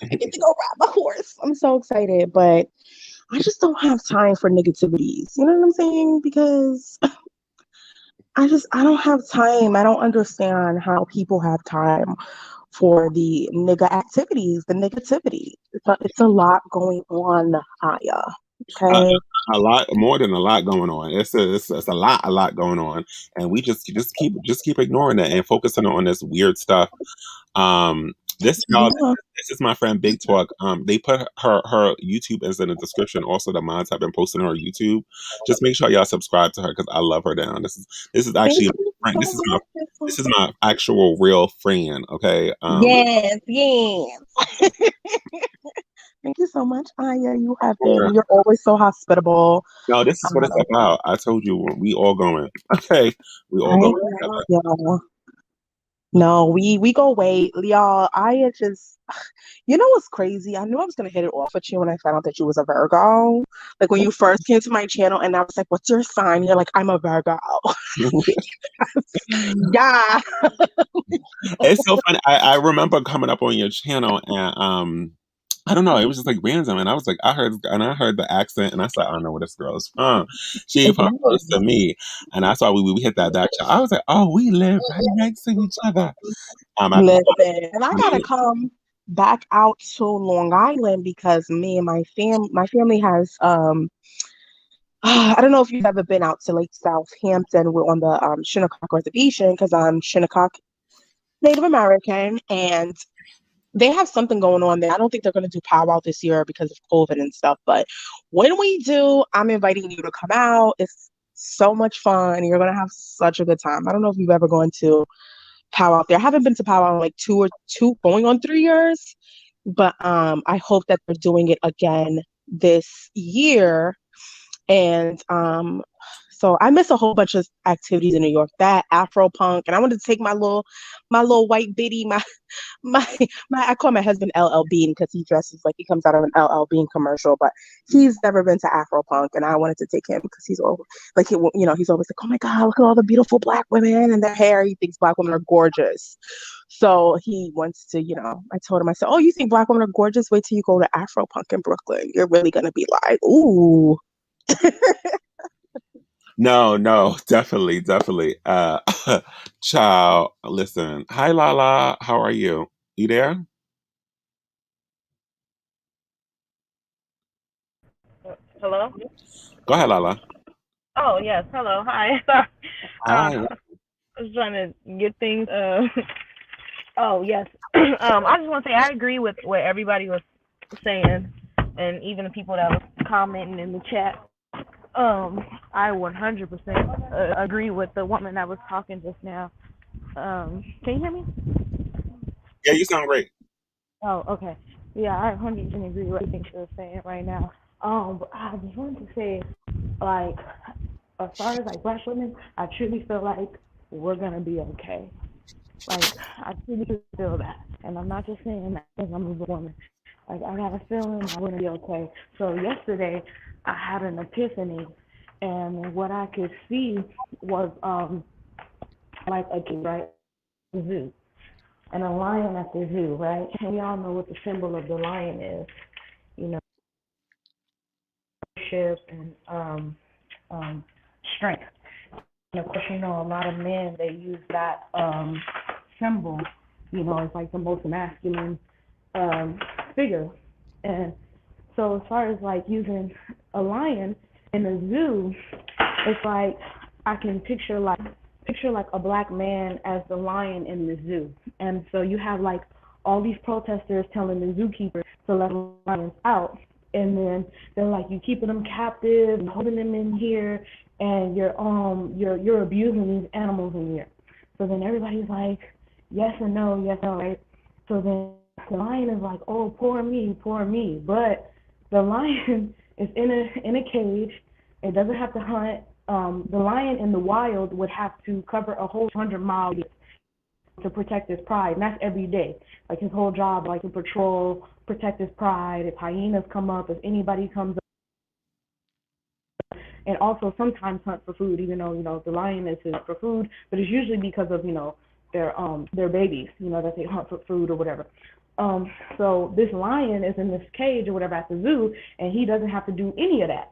I get to go ride my horse. I'm so excited, but I just don't have time for negativities. You know what I'm saying? Because I don't have time. I don't understand how people have time for the nigga activities, the negativity. It's a lot going on, Aya. a, Okay. a lot more than a lot going on. It's a lot going on, and we just keep ignoring it and focusing on this weird stuff. This y'all, Yeah. this is my friend Big Talk. They put her YouTube is in the description. Also, the mods have been posting her YouTube. Just make sure y'all subscribe to her, because I love her down. This is Thank actually you friend. so This much. is my actual real friend. Okay. Yes, yes. Thank you so much, Aya. You have been. You're always so hospitable. No, this is what it's Um, about. I told you we all going. Okay, we all I going together. yeah. No, we go wait, y'all. I just, you know what's crazy? I knew I was gonna hit it off with you when I found out that you was a Virgo. Like when you first came to my channel, and I was like, "What's your sign?" You're like, "I'm a Virgo." Yeah. It's so funny. I remember coming up on your channel, and I don't know. It was just like random, and I was like, I heard the accent, and I said, I don't know where this girl is from. She ain't from close to me, and I saw we hit that shot. I was like, oh, we live right next to each other. I think Listen, and I gotta come back out to Long Island because me and my family has I don't know if you've ever been out to Lake Southampton. We're on the Shinnecock Reservation because I'm Shinnecock Native American, and they have something going on there. I don't think they're going to do powwow this year because of COVID and stuff. But when we do, I'm inviting you to come out. It's so much fun. You're going to have such a good time. I don't know if you've ever gone to powwow out there. I haven't been to powwow in like going on 3 years. But I hope that they're doing it again this year. And so I miss a whole bunch of activities in New York. That Afro punk, and I wanted to take my little white biddy, my I call my husband LL Bean because he dresses like he comes out of an LL Bean commercial, but he's never been to Afro punk, and I wanted to take him because he's all like he's always like, oh my god, look at all the beautiful black women and their hair. He thinks black women are gorgeous, so he wants to. I told him, I said, oh, you think black women are gorgeous? Wait till you go to Afro punk in Brooklyn. You're really gonna be like, ooh. no, no, definitely, definitely. Child, listen. Hi, Lala. How are you? You there? Hello? Go ahead, Lala. Oh, yes. Hello. Hi. Sorry. Hi. I was trying to get things. Oh, yes. I just want to say I agree with what everybody was saying, and even the people that was commenting in the chat. I 100% agree with the woman that was talking just now. Can you hear me? Yeah, you sound great. Oh, okay. Yeah, I 100% agree with everything she was saying right now. But I just wanted to say, like, as far as like black women, I truly feel like we're gonna be okay. Like I truly feel that, and I'm not just saying that because I'm a woman. Like I got a feeling I'm gonna be okay. So yesterday, I had an epiphany, and what I could see was like a kid, right, zoo, and a lion at the zoo, right? And we all know what the symbol of the lion is, you know, leadership and strength. And of course, a lot of men they use that symbol. It's like the most masculine um, figure. And so, as far as like using a lion in a zoo, it's like I can picture like a black man as the lion in the zoo. And so you have like all these protesters telling the zookeeper to let the lions out, and then they're like, you keeping them captive and holding them in here, and you're abusing these animals in here. So then everybody's like, yes and no, yes and no, right? So then the lion is like, oh, poor me. But the lion is in a cage. It doesn't have to hunt. The lion in the wild would have to cover a whole 100 miles to protect his pride, and that's every day. Like his whole job, like to patrol, protect his pride. If hyenas come up, if anybody comes up, and also sometimes hunt for food. Even though the lion is for food, but it's usually because of their babies, that they hunt for food or whatever. So this lion is in this cage or whatever at the zoo, and he doesn't have to do any of that.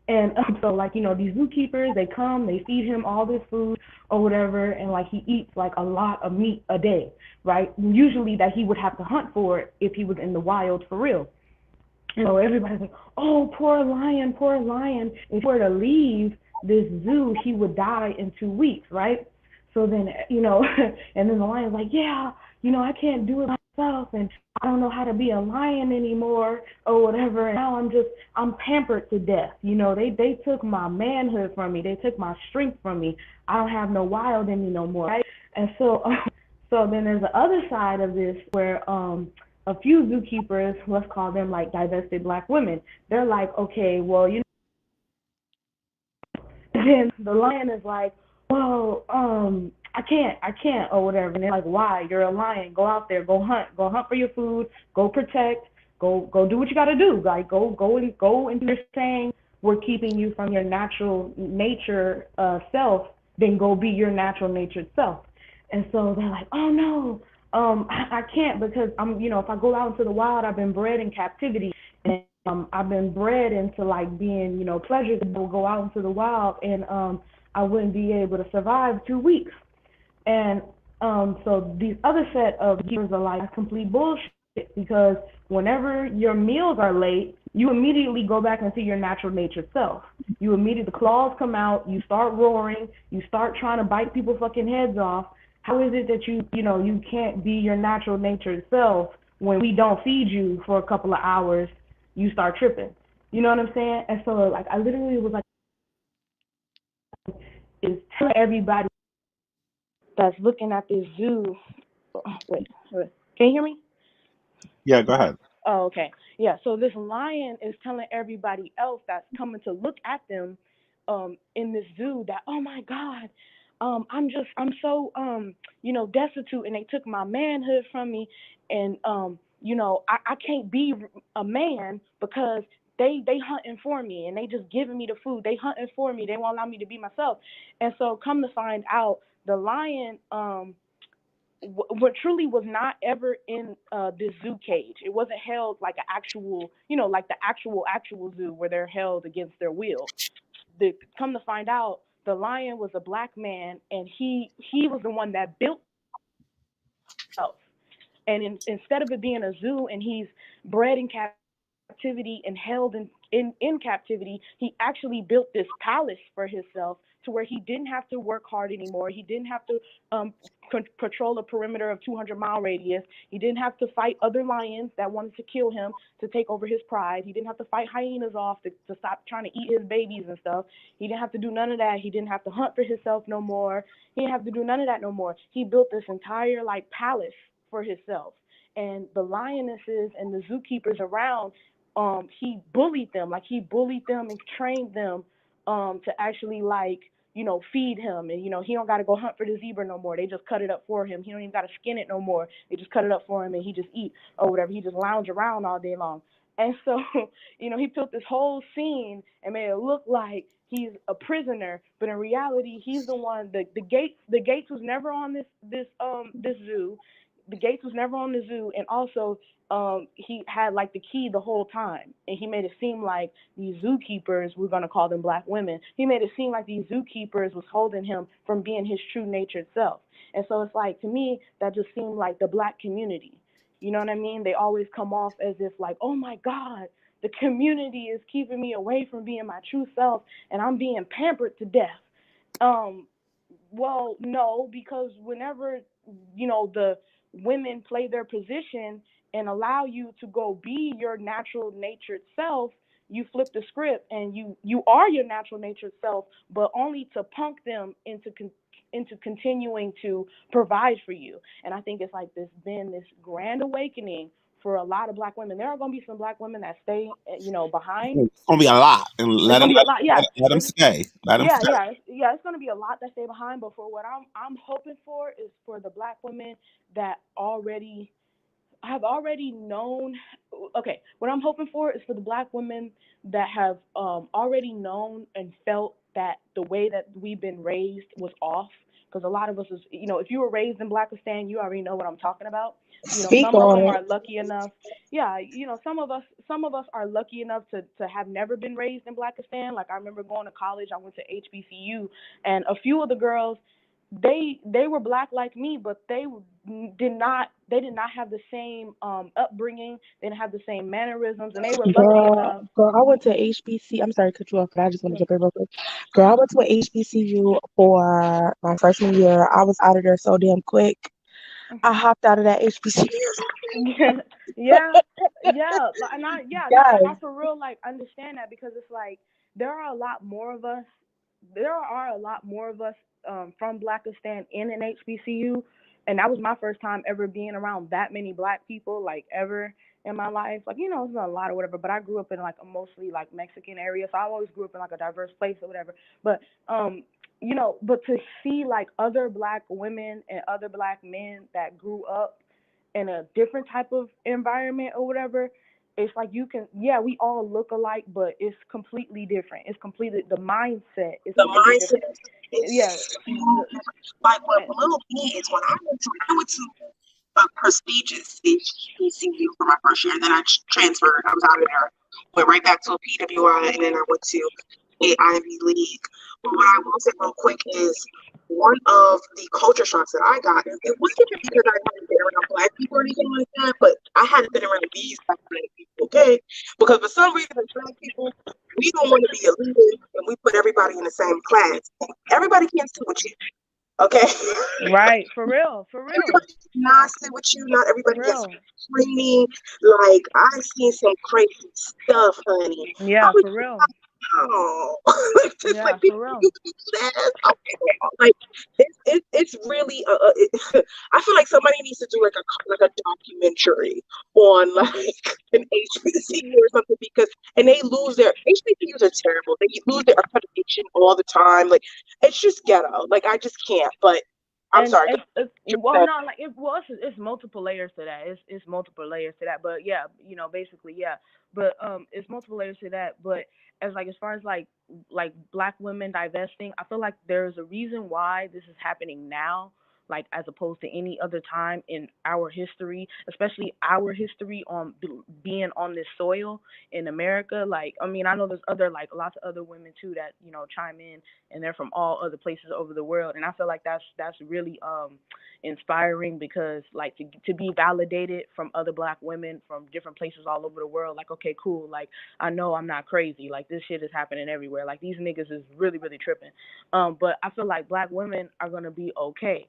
And so, like, these zookeepers, they come, they feed him all this food or whatever, and, like, he eats, like, a lot of meat a day, right? Usually that he would have to hunt for it if he was in the wild for real. So everybody's like, oh, poor lion, poor lion. If he were to leave this zoo, he would die in 2 weeks, right? So then, and then the lion's like, yeah, I can't do it myself, and I don't know how to be a lion anymore or whatever. And now I'm pampered to death. They took my manhood from me. They took my strength from me. I don't have no wild in me no more, right? And so, so then there's the other side of this where a few zookeepers, let's call them like divested black women, they're like, okay, well, then the lion is like, well, I can't, or whatever. And they're like, why? You're a lion. Go out there, go hunt for your food, go protect, go do what you got to do. Like, go into your saying, we're keeping you from your natural nature self, then go be your natural natured self. And so they're like, oh no, I can't because I'm, if I go out into the wild, I've been bred in captivity, and I've been bred into like being, pleasures. I will go out into the wild, and I wouldn't be able to survive 2 weeks. And so these other set of keepers are like complete bullshit because whenever your meals are late, you immediately go back into your natural nature self. You immediately, the claws come out, you start roaring, you start trying to bite people fucking heads off. How is it that you can't be your natural nature self when we don't feed you for a couple of hours? You start tripping. You know what I'm saying? And so like I literally was like, is telling everybody that's looking at this zoo. Oh, wait, can you hear me? Yeah, go ahead. Oh, okay. Yeah, so this lion is telling everybody else that's coming to look at them in this zoo that, oh my God, I'm so destitute, and they took my manhood from me, and I can't be a man because they hunting for me, and they just giving me the food. They hunting for me. They won't allow me to be myself. And so come to find out, the lion what truly was not ever in this zoo cage. It wasn't held like an actual, like the actual zoo where they're held against their will. Come to find out, the lion was a black man, and he was the one that built himself. And instead of it being a zoo, and he's bred in captivity and held in captivity, he actually built this palace for himself to where he didn't have to work hard anymore. He didn't have to um, patrol a perimeter of 200-mile radius. He didn't have to fight other lions that wanted to kill him to take over his pride. He didn't have to fight hyenas off to stop trying to eat his babies and stuff. He didn't have to do none of that. He didn't have to hunt for himself no more. He didn't have to do none of that no more. He built this entire like palace for himself. And the lionesses and the zookeepers around, he bullied them. Like he bullied them and trained them to actually like, feed him. And, he don't got to go hunt for the zebra no more. They just cut it up for him. He don't even got to skin it no more. They just cut it up for him, and he just eat or whatever. He just lounge around all day long. And so, he built this whole scene and made it look like he's a prisoner, but in reality, he's the one. The gates was never on this zoo. The gates was never on the zoo, and also he had like the key the whole time, and he made it seem like these zookeepers, we're gonna call them black women. He made it seem like these zookeepers was holding him from being his true natured self. And so it's like, to me, that just seemed like the black community. You know what I mean? They always come off as if like, oh my God, the community is keeping me away from being my true self, and I'm being pampered to death. Um, well, no, because whenever the women play their position and allow you to go be your natural natured self, you flip the script, and you are your natural natured self, but only to punk them into continuing to provide for you. And I think it's like this grand awakening for a lot of black women. There are going to be some black women that stay, behind. It's gonna be a lot, and It's going to be a lot. Yeah. let them stay. Let them Yeah, stay. yeah. It's going to be a lot that stay behind, but for what I'm hoping for is for the black women that already have already known. Okay, what I'm hoping for is for the black women that have already known and felt that the way that we've been raised was off. Because a lot of us is, if you were raised in Blackistan, you already know what I'm talking about. Speak Some of on them it. are lucky enough. Yeah, some of us are lucky enough to have never been raised in Blackistan. Like I remember going to college, I went to HBCU, and a few of the girls, they were black like me, but they did not have the same upbringing. They didn't have the same mannerisms, and they were lucky enough. Girl, I went to HBC. I'm sorry to cut you off, but I just want to jump in real quick. Girl, I went to a HBCU for my freshman year. I was out of there so damn quick. I hopped out of that HBCU. Yeah, yeah, and I Yes. for real like understand that, because it's like there are a lot more of us. There are a lot more of us from Blackistan in an HBCU, and that was my first time ever being around that many black people, like ever in my life. Like it's not a lot or whatever, but I grew up in like a mostly like Mexican area, so I always grew up in like a diverse place or whatever. But but to see like other black women and other black men that grew up in a different type of environment or whatever, it's like yeah, we all look alike, but it's completely different. It's completely, the mindset is The completely mindset different. is Yeah, so like what blew me is when I went to a prestigious HBCU for my first year. And then I transferred. I was out of there, went right back to a PWI, and then I went to a Ivy League. But what I will say real quick is one of the culture shocks that I got, it wasn't even because I hadn't been around Black people or anything like that, but I hadn't been around these Black people, okay? Because for some reason, as Black people, we don't want to be elite, and we put everybody in the same class. Everybody can't sit with you, okay? Right, for real, for real, Everybody cannot sit with you. Not for everybody gets real. training. Like, I've seen some crazy stuff, honey. I Yeah, was for real. oh, just Yeah, like people for real. you do that. Okay, now. Like it's really I feel like somebody needs to do like a documentary on like an HBCU or something because and they lose their HBCUs are terrible. They lose their accreditation all the time. Like it's just ghetto. Like I just can't. But I'm And sorry. it's well, no, like it's multiple layers to that. It's multiple layers to that. But yeah, basically, yeah. But it's multiple layers to that. But as far as like Black women divesting, I feel like there's a reason why this is happening now. Like as opposed to any other time in our history, especially our history on being on this soil in America. Like, I mean, I know there's other like lots of other women too that chime in, and they're from all other places over the world, and I feel like that's really inspiring because like to be validated from other Black women from different places all over the world. Like, okay, cool. Like, I know I'm not crazy. Like, this shit is happening everywhere. Like, these niggas is really really tripping. But I feel like Black women are gonna be okay.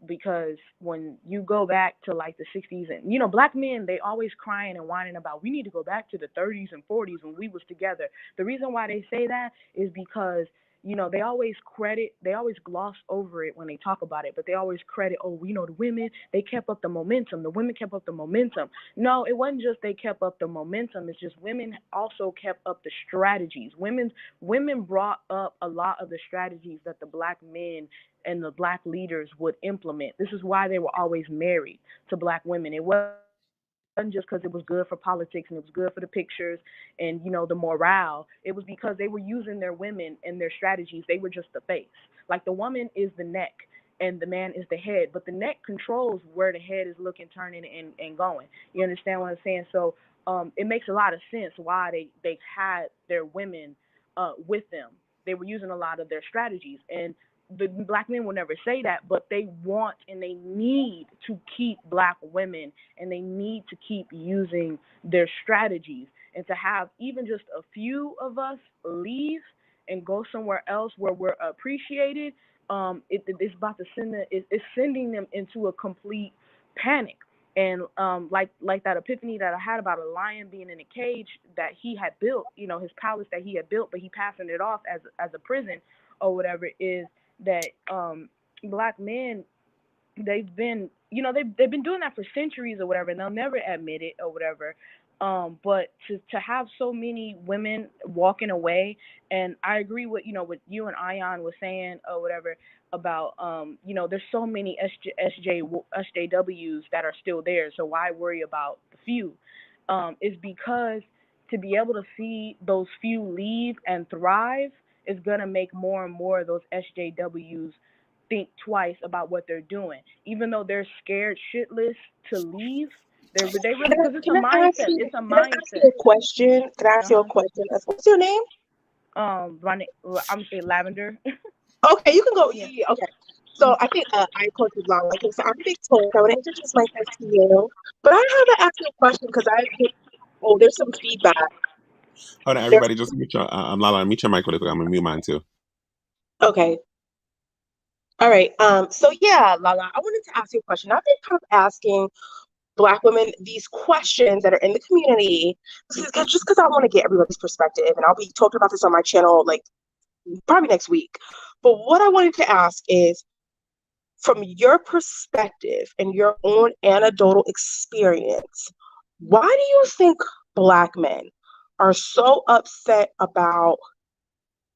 Because when you go back to like the 60s and Black men, they always crying and whining about we need to go back to the 30s and 40s when we was together. The reason why they say that is because they always gloss over it when they talk about it, but they always credit, oh, the women, they kept up the momentum. The women kept up the momentum. No, it wasn't just they kept up the momentum. It's just women also kept up the strategies. Women brought up a lot of the strategies that the Black men and the Black leaders would implement. This is why they were always married to Black women. It wasn't just because it was good for politics and it was good for the pictures and the morale. It was because they were using their women and their strategies. They were just the face. Like the woman is the neck and the man is the head, but the neck controls where the head is looking, turning, and going. You understand what I'm saying? So it makes a lot of sense why they had their women with them. They were using a lot of their strategies, and the Black men will never say that, but they want and they need to keep Black women, and they need to keep using their strategies, and to have even just a few of us leave and go somewhere else where we're appreciated. It's about to it's sending them into a complete panic. And like that epiphany that I had about a lion being in a cage that he had built, his palace that he had built, but he passing it off as a prison or whatever, is that Black men, they've been they've been doing that for centuries or whatever, and they'll never admit it or whatever. But to have so many women walking away, and I agree with what you and Ion was saying or whatever about there's so many SJWs that are still there, so why worry about the few? Is because to be able to see those few leave and thrive is gonna make more and more of those SJWs think twice about what they're doing, even though they're scared shitless to leave. They really, because it's a Can I ask mindset. you? It's a Can I ask you mindset. a question? Can I ask Uh you a huh. question? What's your name? My name, I'm saying Lavender. Okay, you can go. Yeah. Yeah, okay. So I think I called you long. Okay, so I'm Victoria. I want to introduce myself to you, but I have to ask you a question because there's some feedback. Hold on, There. everybody, just mute your. I'm Lala. Mute your mic really quick. I'm gonna mute mine too. Okay. All right. So yeah, Lala, I wanted to ask you a question. I've been kind of asking Black women these questions that are in the community just because I want to get everybody's perspective, and I'll be talking about this on my channel like probably next week. But what I wanted to ask is, from your perspective and your own anecdotal experience, why do you think Black men are so upset about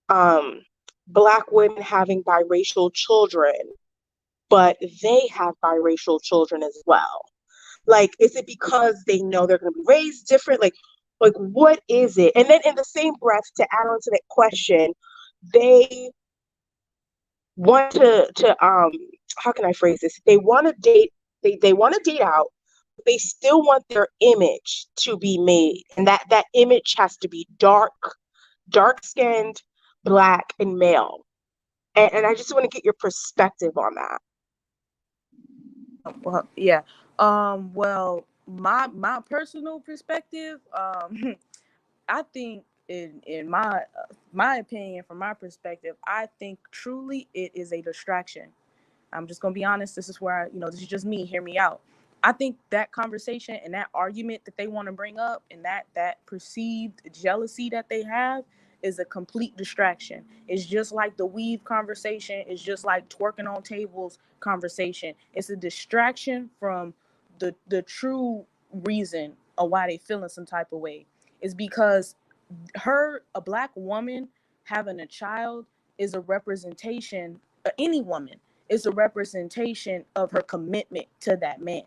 um, Black women having biracial children, but they have biracial children as well? Like, is it because they know they're going to be raised different? Like, what is it? And then in the same breath, to add on to that question, they want to how can I phrase this? They want to date They want to date out, but they still want their image to be made. And that image has to be dark skinned, black, and male. And I just want to get your perspective on that. Well, yeah. Well, my personal perspective, I think in my opinion, from my perspective, I think truly it is a distraction. I'm just gonna be honest. This is where this is just me. Hear me out. I think that conversation and that argument that they want to bring up and that perceived jealousy that they have is a complete distraction. It's just like the weave conversation. It's just like twerking on tables conversation. It's a distraction from the true reason of why they feel in some type of way. Is because a black woman having a child is a representation, any woman is a representation of her commitment to that man.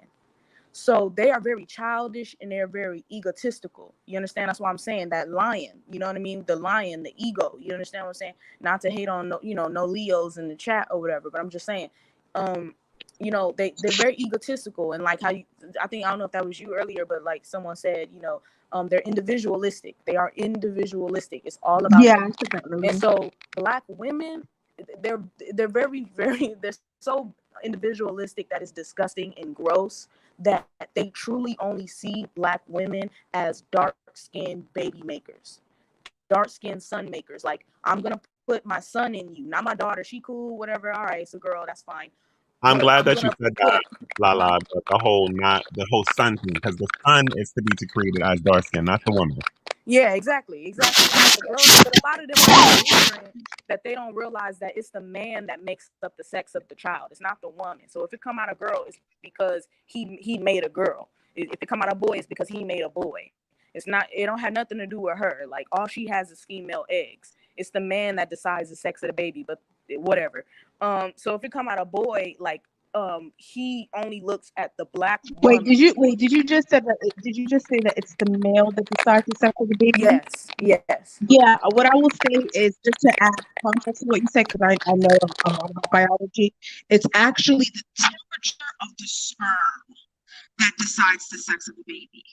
So they are very childish and they're very egotistical. You understand? That's why I'm saying that lion. You know what I mean? The lion, the ego. You understand what I'm saying? Not to hate on no Leos in the chat or whatever, but I'm just saying, um, they're very egotistical and like I think I don't know if that was you earlier, but like someone said, they're individualistic. They are individualistic. It's all about Yeah, them. I said that And earlier. so black women, they're they're so individualistic that it's disgusting and gross that they truly only see black women as dark-skinned baby makers, dark-skinned son makers. Like, I'm gonna put my son in you, not my daughter. She cool, whatever. All right, it's a girl, that's fine. I'm But glad I'm that you gonna said put that, Lala, but the whole son thing, because the son is to be created as dark skin, not the woman. Yeah, exactly. Like the girls, but a lot of them are so ignorant that they don't realize that it's the man that makes up the sex of the child. It's not the woman. So if it come out a girl, it's because he made a girl. If it come out a boy, it's because he made a boy. It's not. It don't have nothing to do with her. Like, all she has is female eggs. It's the man that decides the sex of the baby. But whatever. So if it come out a boy, like he only looks at the black woman. Did you just say that? Did you just say that it's the male that decides the sex of the baby? Yes. Yeah. What I will say is just to add context to what you said, because I know a lot about biology. It's actually the temperature of the sperm that decides the sex of the baby.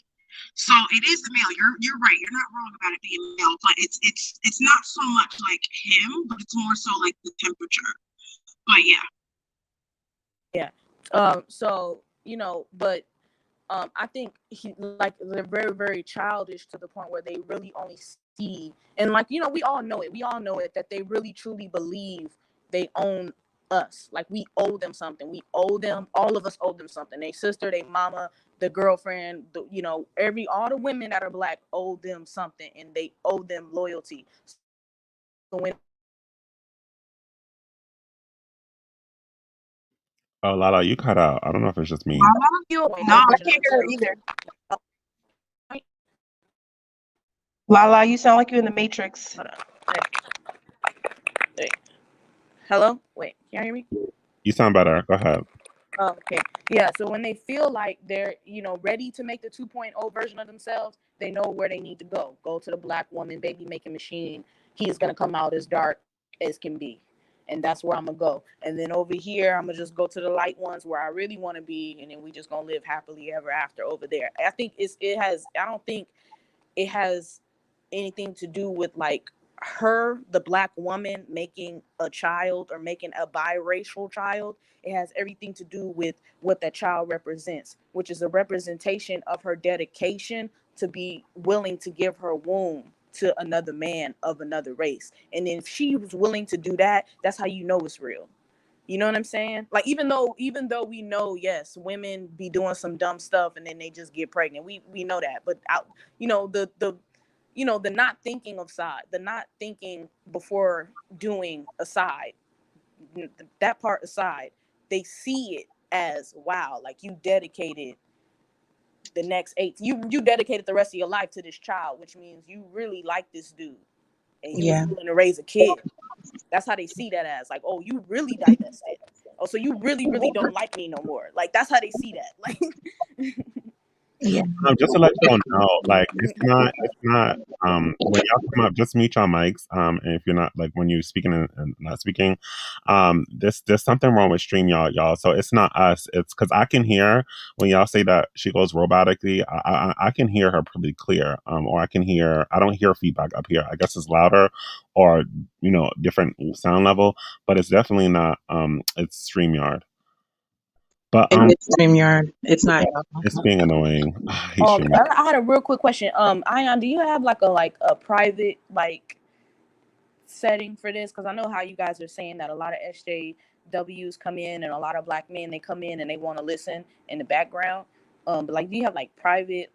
So it is the male. You're right. You're not wrong about it being male, but it's not so much like him, but it's more so like the temperature. But yeah. Yeah. So but I think like they're very, very childish to the point where they really only see, and like we all know it. We all know it that they really truly believe they own us. Like, we owe them something. We owe them. All of us owe them something. Their sister, their mama, the girlfriend. All the women that are black owe them something, and they owe them loyalty. So when Oh, Lala, you cut out. I don't know if it's just me. No, I can't hear her either. Lala, you sound like you're in the Matrix. Hold on. Wait. Hello? Wait, can you hear me? You sound better. Go ahead. Oh, okay. Yeah, so when they feel like they're, ready to make the 2.0 version of themselves, they know where they need to go. Go to the black woman baby making machine. He's going to come out as dark as can be. And that's where I'm going to go. And then over here, I'm going to just go to the light ones where I really want to be. And then we just going to live happily ever after over there. I don't think it has anything to do with like the black woman, making a child or making a biracial child. It has everything to do with what that child represents, which is a representation of her dedication to be willing to give her womb to another man of another race. And if she was willing to do that, that's how you know it's real. You know what I'm saying? Like, even though we know, yes, women be doing some dumb stuff and then they just get pregnant. We know that. But the not thinking of side, the not thinking before doing aside, that part aside, they see it as, wow, like, you dedicated the next you dedicated the rest of your life to this child, which means you really like this dude and you was Yeah. willing to raise a kid. That's how they see that as, like, oh, you really divested. Oh, so you really, really don't like me no more. Like, that's how they see that. Like, Yeah. Just to let y'all know, like it's not when y'all come up, just mute your mics. And if you're not like when you're speaking and not speaking, there's something wrong with stream y'all. So it's not us. It's because I can hear when y'all say that she goes robotically. I can hear her pretty clear. Or I don't hear feedback up here. I guess it's louder, or different sound level, but it's definitely not. It's StreamYard. But And it's StreamYard. It's not yeah, y'all. it's being annoying. I hate StreamYard. I had a real quick question. Ion, do you have like a private like setting for this? Because I know how you guys are saying that a lot of SJWs come in and a lot of black men, they come in and they want to listen in the background. But like, do you have like private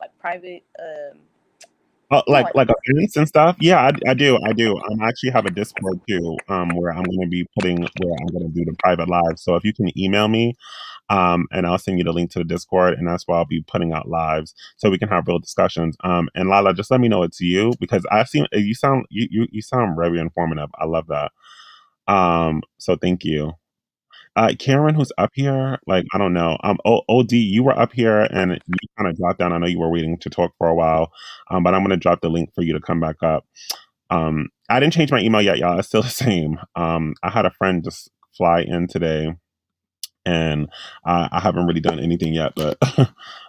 Like events and stuff. Yeah, I do. I actually have a Discord too, where I'm going to be where I'm going to do the private live. So if you can email me, and I'll send you the link to the Discord, and that's where I'll be putting out lives, so we can have real discussions. And Lala, just let me know it's you, because I see you sound very informative. I love that. So thank you. Karen, who's up here, like, I don't know. OD, you were up here and you kind of dropped down. I know you were waiting to talk for a while, but I'm going to drop the link for you to come back up. I didn't change my email yet, y'all. It's still the same. I had a friend just fly in today, and I haven't really done anything yet, but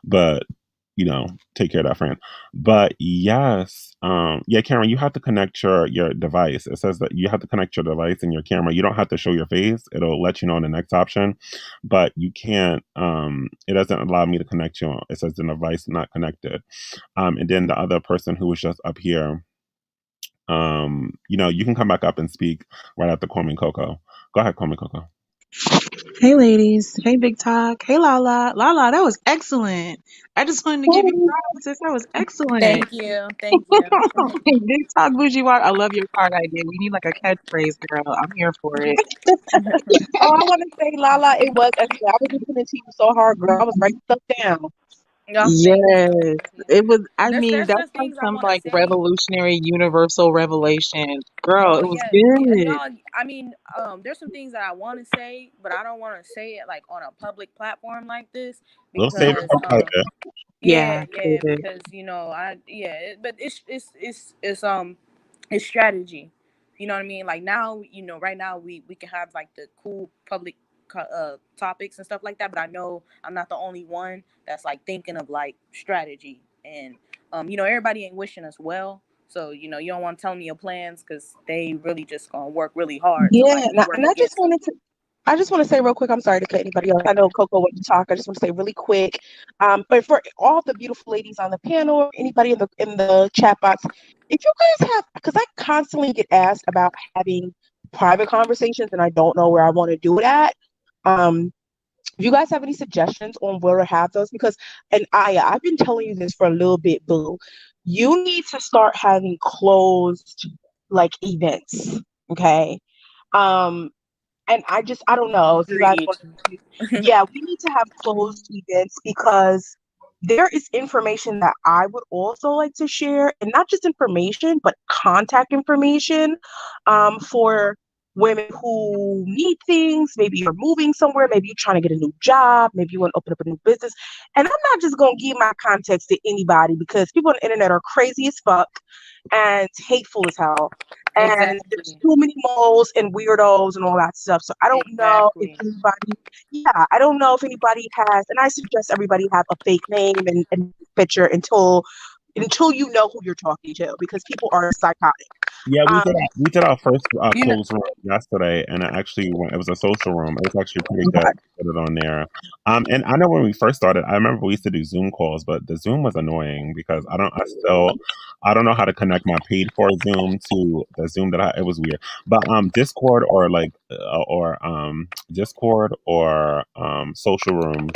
but take care of that friend. But yes, yeah, Karen, you have to connect your device. It says that you have to connect your device and your camera. You don't have to show your face. It'll let you know in the next option, but you can't. It doesn't allow me to connect you. It says the device not connected. And then the other person who was just up here, you can come back up and speak right after Kwame Coco. Go ahead, Kwame Coco. Hey, ladies. Hey, Big Talk. Hey, Lala. Lala, that was excellent. I just wanted to give you props. That was excellent. Thank you. Big Talk Bougie Walk. I love your card idea. We need like a catchphrase, girl. I'm here for it. Oh, I want to say, Lala, it was excellent. I was listening to you so hard, girl. I was writing stuff down. Y'all, thank Yes, you. it was. I mean, There's that's just like things I some want to like say. revolutionary, universal revelation, girl. No, It was yeah, and good. y'all. I mean, there's some things that I want to say, but I don't want to say it like on a public platform like this We'll save it because for private. Yeah, it because but it's strategy. You know what I mean? Like now, right now we can have like the cool public topics and stuff like that, but I know I'm not the only one that's like thinking of like strategy, and everybody ain't wishing us well. So you don't want to tell me your plans because they really just gonna work really hard to Yeah, like work and against them. I just want to say real quick, I'm sorry to cut anybody else. I know Coco wanted to talk. I just want to say really quick. But for all the beautiful ladies on the panel, or anybody in the chat box, if you guys have, because I constantly get asked about having private conversations and I don't know where I want to do it at. If you guys have any suggestions on where to have those, because I've been telling you this for a little bit, boo. You need to start having closed like events. Okay. Um, and I don't know if you guys Agreed. want to, yeah, we need to have closed events because there is information that I would also like to share, and not just information, but contact information for women who need things. Maybe you're moving somewhere, maybe you're trying to get a new job, maybe you want to open up a new business. And I'm not just going to give my contacts to anybody because people on the internet are crazy as fuck and hateful as hell. And there's Exactly. too many moles and weirdos and all that stuff. So I don't know if Exactly. anybody, yeah, I don't know if anybody has, and I suggest everybody have a fake name and picture until you know who you're talking to because people are psychotic. Yeah, Um, we did our first You know, closed room yesterday, and it was a social room. It was actually pretty good. okay. Put it on there. And I know when we first started, I remember we used to do Zoom calls, but the Zoom was annoying because I don't know how to connect my paid for Zoom to the Zoom it was weird. But Discord Discord or social room,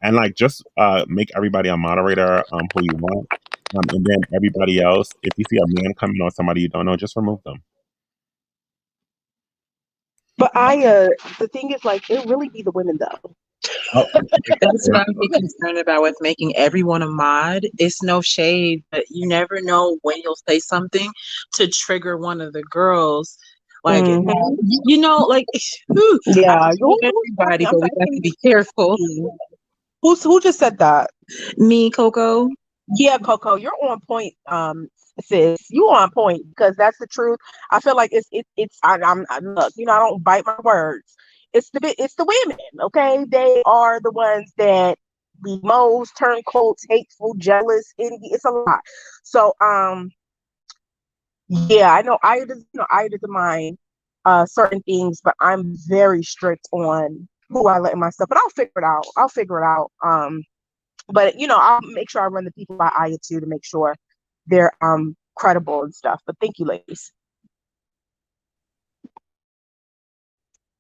and like just make everybody a moderator who you want. And then everybody else, if you see a man coming or somebody you don't know, just remove them. But the thing is, like, it really be the women though. Oh, That's what I'm concerned about with making everyone a mod. It's no shade, but you never know when you'll say something to trigger one of the girls. Like, Mhm. like, I Yeah, love everybody, but we have to be careful. who just said that? Me, Coco. Yeah, Coco, you're on point, sis. You on point because that's the truth. I feel like look, I don't bite my words. It's the women, okay? They are the ones that the most turncoats, hateful, jealous, envy. It's a lot. So, yeah, I know I determine certain things, but I'm very strict on who I let in my stuff. But I'll figure it out. I'll figure it out. But I'll make sure I run the people by Aya too to make sure they're credible and stuff. But thank you, ladies.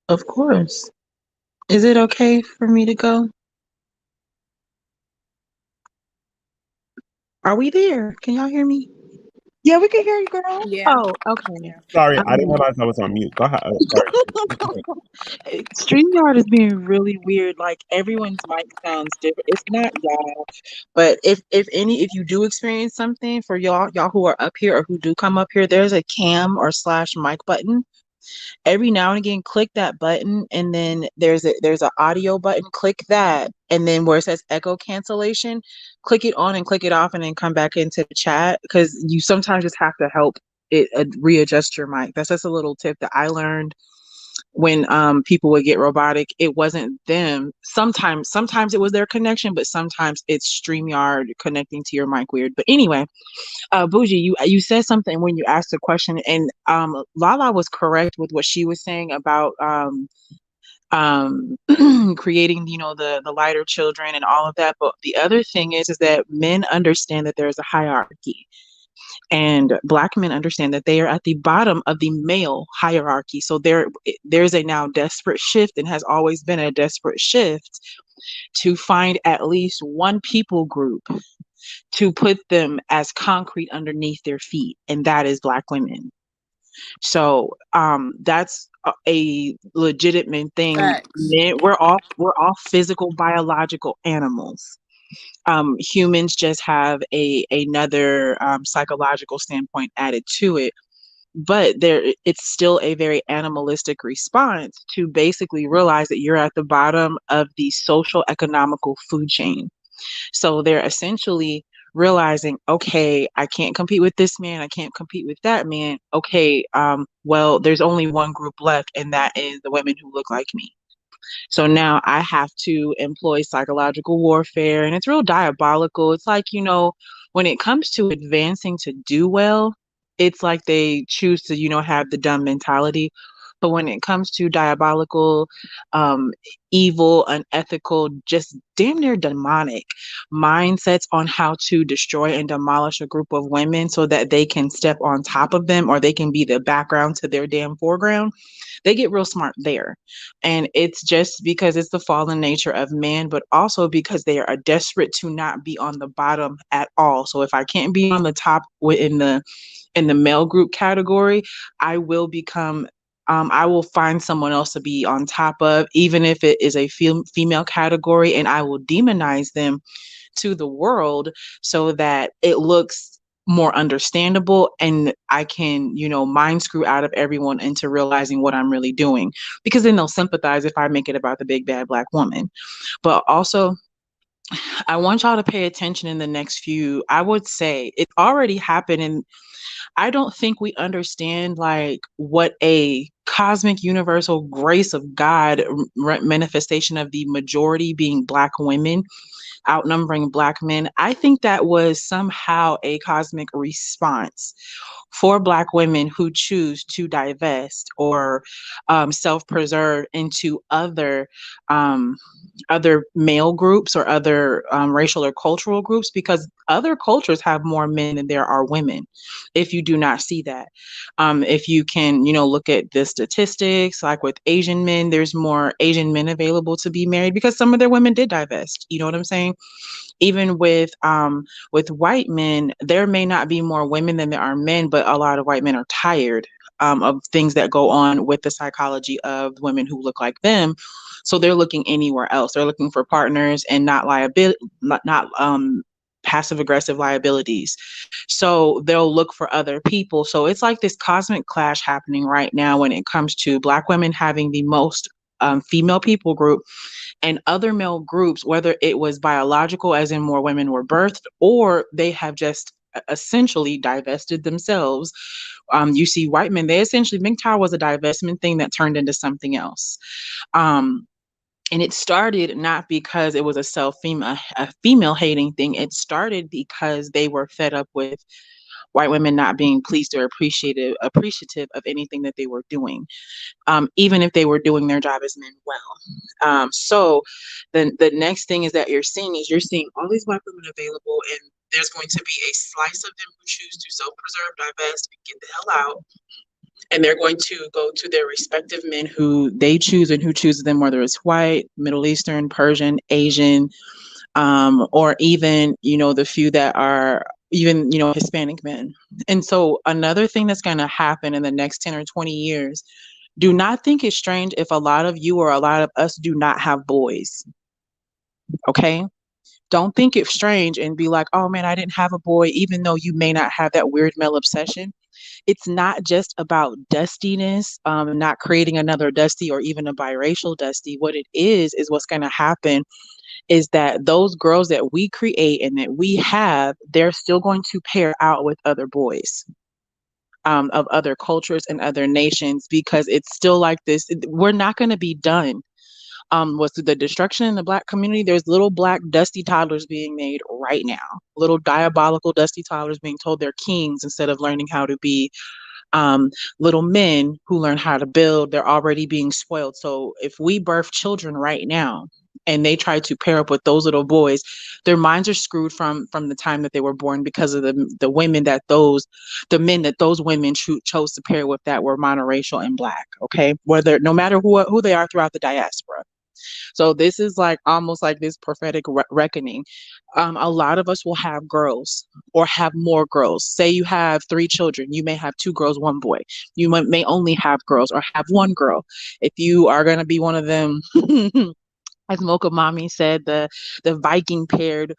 Of course. Is it okay for me to go? Are we there? Can y'all hear me? Yeah, we can hear you, girl. Yeah. Oh, okay. Yeah. Sorry, I didn't Um, realize I was on mute. Go ahead. Sorry. StreamYard is being really weird. Like everyone's mic sounds different. It's not y'all, but if you do experience something for y'all who are up here or who do come up here, there's a cam or slash mic button. Every now and again, click that button, and then there's an audio button. Click that, and then where it says echo cancellation, click it on and click it off, and then come back into the chat because you sometimes just have to help it readjust your mic. That's just a little tip that I learned when people would get robotic. It wasn't them. Sometimes it was their connection, but sometimes it's StreamYard connecting to your mic weird. But anyway, Bougie, you said something when you asked the question, and Lala was correct with what she was saying about um creating, the lighter children and all of that. But the other thing is that men understand that there's a hierarchy, and Black men understand that they are at the bottom of the male hierarchy. So there's a now desperate shift, and has always been a desperate shift, to find at least one people group to put them as concrete underneath their feet, and that is Black women. So that's a legitimate thing. Facts. We're all physical biological animals. Humans just have another psychological standpoint added to it, but it's still a very animalistic response to basically realize that you're at the bottom of the social economical food chain. So they're essentially realizing, okay, I can't compete with this man, I can't compete with that man. Okay, well, there's only one group left, and that is the women who look like me. So now I have to employ psychological warfare, and it's real diabolical. It's like, when it comes to advancing to do well, it's like they choose to, have the dumb mentality. But when it comes to diabolical, um, evil, unethical, just damn near demonic mindsets on how to destroy and demolish a group of women so that they can step on top of them, or they can be the background to their damn foreground, they get real smart there. And it's just because it's the fallen nature of man, but also because they are desperate to not be on the bottom at all. So if I can't be on the top in the male group category, I will become I will find someone else to be on top of, even if it is a female category, and I will demonize them to the world so that it looks more understandable, and I can, mind screw out of everyone into realizing what I'm really doing, because then they'll sympathize if I make it about the big bad Black woman. But also, I want y'all to pay attention in the next few, I would say it already happened, and I don't think we understand like what a cosmic universal grace of God manifestation of the majority being Black women outnumbering Black men. I think that was somehow a cosmic response for Black women who choose to divest or self-preserve into um, other male groups or other racial or cultural groups, because other cultures have more men than there are women. If you do not see that, if you can, look at the statistics, like with Asian men, there's more Asian men available to be married because some of their women did divest. You know what I'm saying? Even with white men, there may not be more women than there are men, but a lot of white men are tired of things that go on with the psychology of women who look like them. So they're looking anywhere else. They're looking for partners and not liability, not passive aggressive liabilities. So they'll look for other people. So it's like this cosmic clash happening right now when it comes to Black women having the most female people group and other male groups, whether it was biological, as in more women were birthed, or they have just essentially divested themselves. You see white men, they essentially, MGTOW was a divestment thing that turned into something else. And it started not because it was a female hating thing. It started because they were fed up with white women not being pleased or appreciative of anything that they were doing, even if they were doing their job as men well. So the next thing is that you're seeing all these black women available, and there's going to be a slice of them who choose to self-preserve, divest, and get the hell out. And they're going to go to their respective men who they choose and who chooses them, whether it's white, Middle Eastern, Persian, Asian, or even, the few that are even, Hispanic men. And so another thing that's going to happen in the next 10 or 20 years, do not think it's strange if a lot of you or a lot of us do not have boys. Okay? Don't think it's strange and be like, oh man, I didn't have a boy, even though you may not have that weird male obsession. It's not just about dustiness, not creating another Dusty or even a biracial Dusty. What it is what's going to happen is that those girls that we create and that we have, they're still going to pair out with other boys. Of other cultures and other nations, because it's still like this. We're not going to be done. Was the destruction in the black community? There's little black dusty toddlers being made right now. Little diabolical dusty toddlers being told they're kings instead of learning how to be little men who learn how to build. They're already being spoiled. So if we birth children right now and they try to pair up with those little boys, their minds are screwed from the time that they were born, because of the women that the men that those women chose to pair with that were monoracial and black. Okay, whether no matter who they are throughout the diaspora. So this is like almost like this prophetic reckoning. A lot of us will have girls or have more girls. Say you have 3 children, you may have 2 girls, 1 boy. You may only have girls or have 1 girl. If you are going to be one of them, as Mocha Mommy said, the Viking paired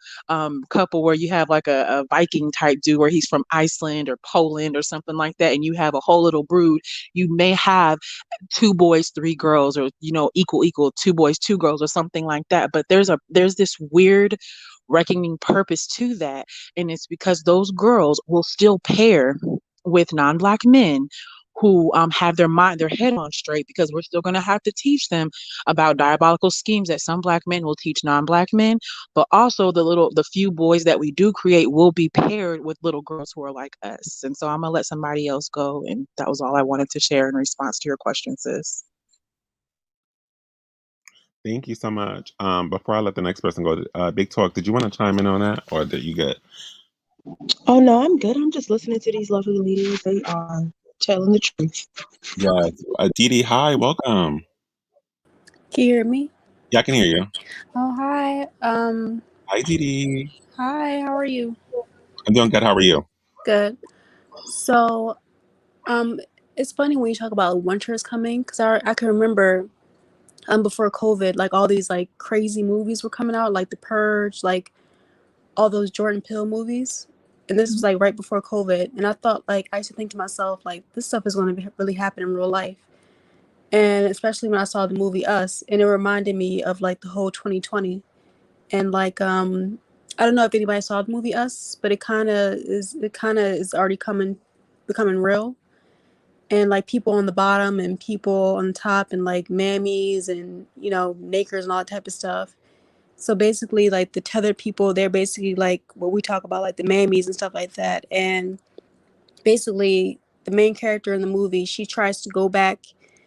couple where you have like a Viking type dude where he's from Iceland or Poland or something like that, and you have a whole little brood. You may have 2 boys, 3 girls, or equal 2 boys, 2 girls, or something like that. But there's this weird reckoning purpose to that, and it's because those girls will still pair with non-black men who have their head on straight, because we're still going to have to teach them about diabolical schemes that some black men will teach non-black men, but also the few boys that we do create will be paired with little girls who are like us. And so I'm gonna let somebody else go, and that was all I wanted to share in response to your question, sis. Thank you so much. Before I let the next person go, Big Talk, did you want to chime in on that, or did you get? Oh no, I'm good. I'm just listening to these lovely ladies. They are telling the truth. Yes, Dee, hi, welcome. Can you hear me? Yeah, I can hear you. Oh, hi. Hi, Dee. Hi, how are you? I'm doing good. How are you? Good. So, it's funny when you talk about winter is coming, because I can remember before COVID, like all these like crazy movies were coming out, like The Purge, like all those Jordan Peele movies. And this was like right before COVID. And I thought, like, I used to think to myself, like, this stuff is going to really happen in real life. And especially when I saw the movie Us, and it reminded me of like the whole 2020. And like I don't know if anybody saw the movie Us, but it kind of is already becoming real. And like people on the bottom and people on the top, and like mammies and nakers and all that type of stuff. So basically, like the tethered people, they're basically like what we talk about, like the mammies and stuff like that. And basically, the main character in the movie, she tries to go back.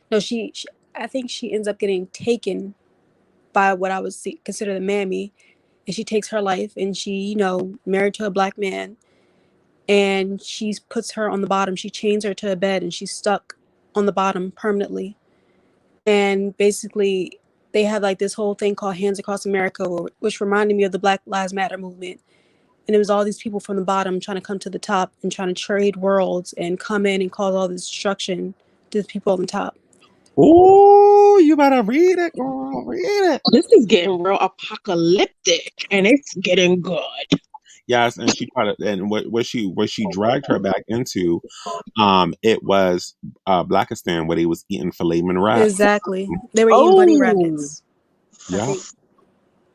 No, she I think she ends up getting taken by what I would consider the mammy, and she takes her life, and she married to a black man, and she puts her on the bottom. She chains her to a bed, and she's stuck on the bottom permanently. And basically they had like this whole thing called Hands Across America, which reminded me of the Black Lives Matter movement. And it was all these people from the bottom trying to come to the top and trying to trade worlds and come in and cause all this destruction to the people on the top. Oh, you better read it, girl. Read it. This is getting real apocalyptic, and it's getting good. Yes, and she tried to, and what she dragged her back into, it was Blackistan, where they was eating filet mignon. Exactly. They were eating bunny Oh, rabbits, I Yeah. think.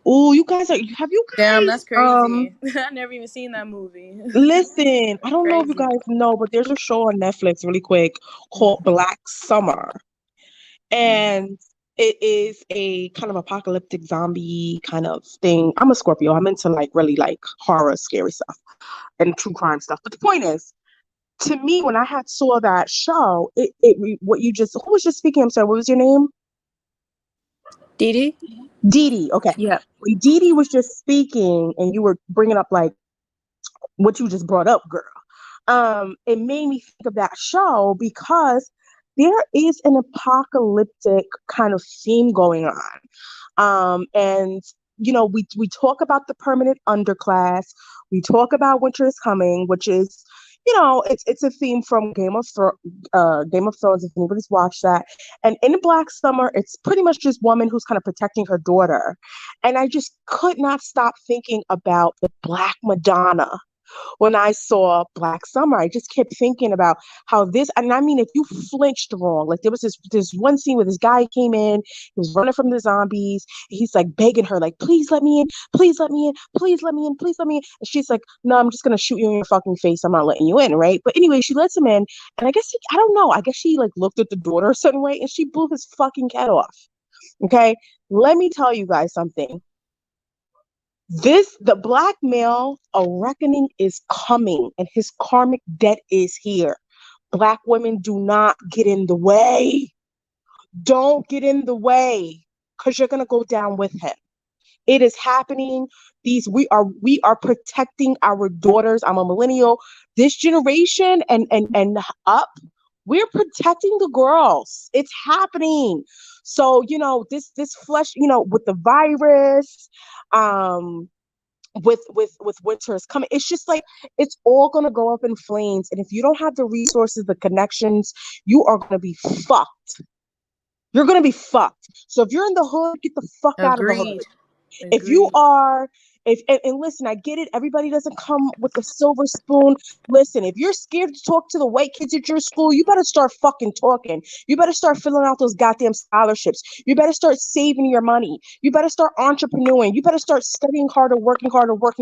oh, you guys are. Have you Damn, that's guys crazy. I never even seen that movie. listen? I don't know if you Crazy. guys know, but there's a show on Netflix, really quick, called Black Summer, and it is a kind of apocalyptic zombie kind of thing. I'm a Scorpio. I'm into like really like horror, scary stuff and true crime stuff. But the point is, to me, when I had saw that show, what you just who was just speaking? I'm sorry, what was your name? Dee Dee? Dee Dee. Okay, Yeah. when Dee Dee was just speaking, and you were bringing up like what you just brought up, girl. It made me think of that show because there is an apocalyptic kind of theme going on. And we talk about the permanent underclass. We talk about winter is coming, which is, it's a theme from Game of Thrones. If anybody's watched that, and in Black Summer, it's pretty much this woman who's kind of protecting her daughter, and I just could not stop thinking about the Black Madonna when I saw Black Summer. I just kept thinking about how this, and I mean, if you flinched wrong, like there was this one scene where this guy came in, he was running from the zombies. He's like begging her, like, please let me in, please let me in, please let me in, please let me in. And she's like, no, I'm just gonna shoot you in your fucking face. I'm not letting you in, right? But anyway, she lets him in, and I don't know, I guess she like looked at the daughter a certain way, and she blew his fucking head off. Okay, let me tell you guys something. The black male, a reckoning is coming, and his karmic debt is here. Black women, do not get in the way. Don't get in the way, because you're gonna go down with him. It is happening. We are protecting our daughters. I'm a millennial. This generation and up, we're protecting the girls. It's happening. So this flesh, with the virus, um with winter is coming, it's just like it's all going to go up in flames, and if you don't have the resources, the connections, you are going to be fucked. You're going to be fucked. So if you're in the hood, get the fuck out of the hood. Agreed. If you Agreed. are, if and listen, I get it. Everybody doesn't come with a silver spoon. Listen, if you're scared to talk to the white kids at your school, you better start fucking talking. You better start filling out those goddamn scholarships. You better start saving your money. You better start entrepreneuring. You better start studying harder, working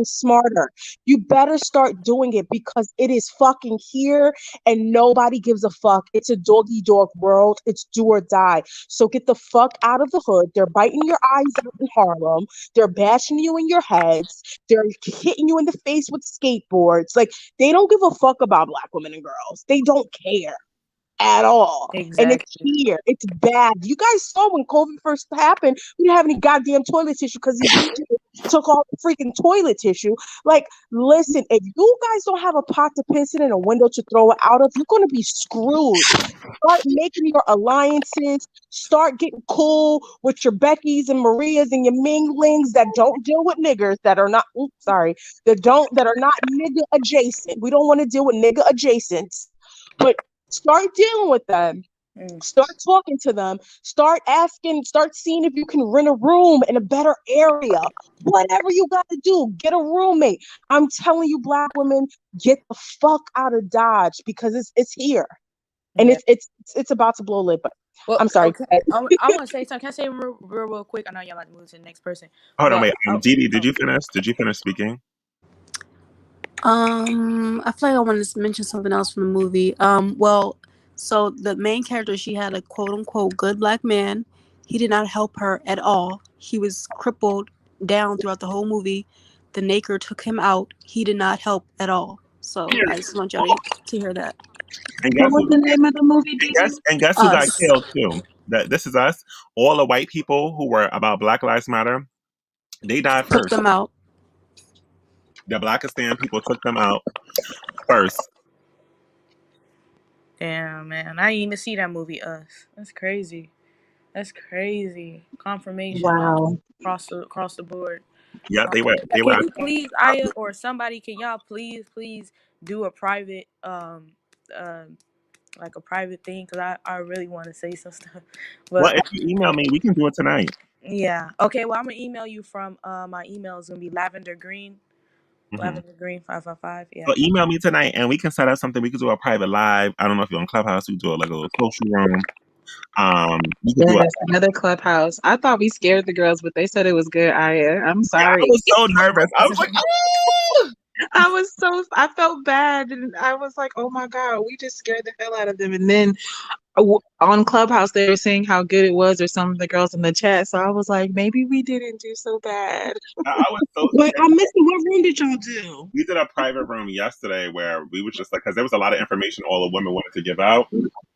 smarter. You better start doing it, because it is fucking here and nobody gives a fuck. It's a doggy dog world. It's do or die. So get the fuck out of the hood. They're biting your eyes out in Harlem. They're bashing you in your heads. They're hitting you in the face with skateboards. Like, they don't give a fuck about black women and girls. They don't care at all. And it's Exactly. here. It's bad. You guys saw when COVID first happened, we didn't have any goddamn toilet tissue because these bitches took all the freaking toilet tissue. Like, listen, if you guys don't have a pot to piss in and a window to throw it out of, you're going to be screwed. Start making your alliances. Start getting cool with your Beckys and Marias and your Minglings that don't deal with niggers, that are not, that are not nigga adjacent. We don't want to deal with nigga adjacent, but start dealing with them. Mm. Start talking to them. Start asking. Start seeing if you can rent a room in a better area. Whatever you got to do, get a roommate. I'm telling you, black women, get the fuck out of Dodge, because it's here, and Yeah. it's about to blow lid. But Well, I'm sorry. okay. I want to say something. Can I say real quick? I know y'all like to move to the next person, Hold on, but wait. Dee Dee, did you finish? Did you finish speaking? I feel like I wanted to mention something else from the movie. Well, so the main character, she had a quote unquote good black man. He did not help her at all. He was crippled down throughout the whole movie. The Naker took him out. He did not help at all. So I just want y'all to hear that. And What guess was who? the name of the movie, And Didi? guess who got Us. killed too? That this is us. All the white people who were about Black Lives Matter, they died Took first. them out. The Blackistan people took them out first. damn, man, I didn't even see that movie. Us. That's crazy. That's crazy. Confirmation all Wow. across the board. Yeah, Um, they were can out you please, Aya, or somebody, can y'all please do a private like a private thing, because I really want to say some stuff, Well, but if you email me, we can do it tonight. yeah. Okay, well, I'm gonna email you from my email is gonna be lavender green Hmm. Lavender Green 555. Yeah. So email me tonight, and we can set up something. We could do a private live. I don't know if you're on Clubhouse. We do like a little social room. We could do it. Yes, another clubhouse. I thought we scared the girls, but they said it was good. I'm Yeah, I sorry. was so nervous. I was like, oh. I felt bad. And I was like, oh my God, we just scared the hell out of them. And then on Clubhouse, they were saying how good it was, or some of the girls in the chat. So I was like, maybe we didn't do so bad. I was so Wait, scared. I missed it. What room did y'all do? We did a private room yesterday where we was just like, because there was a lot of information all the women wanted to give out.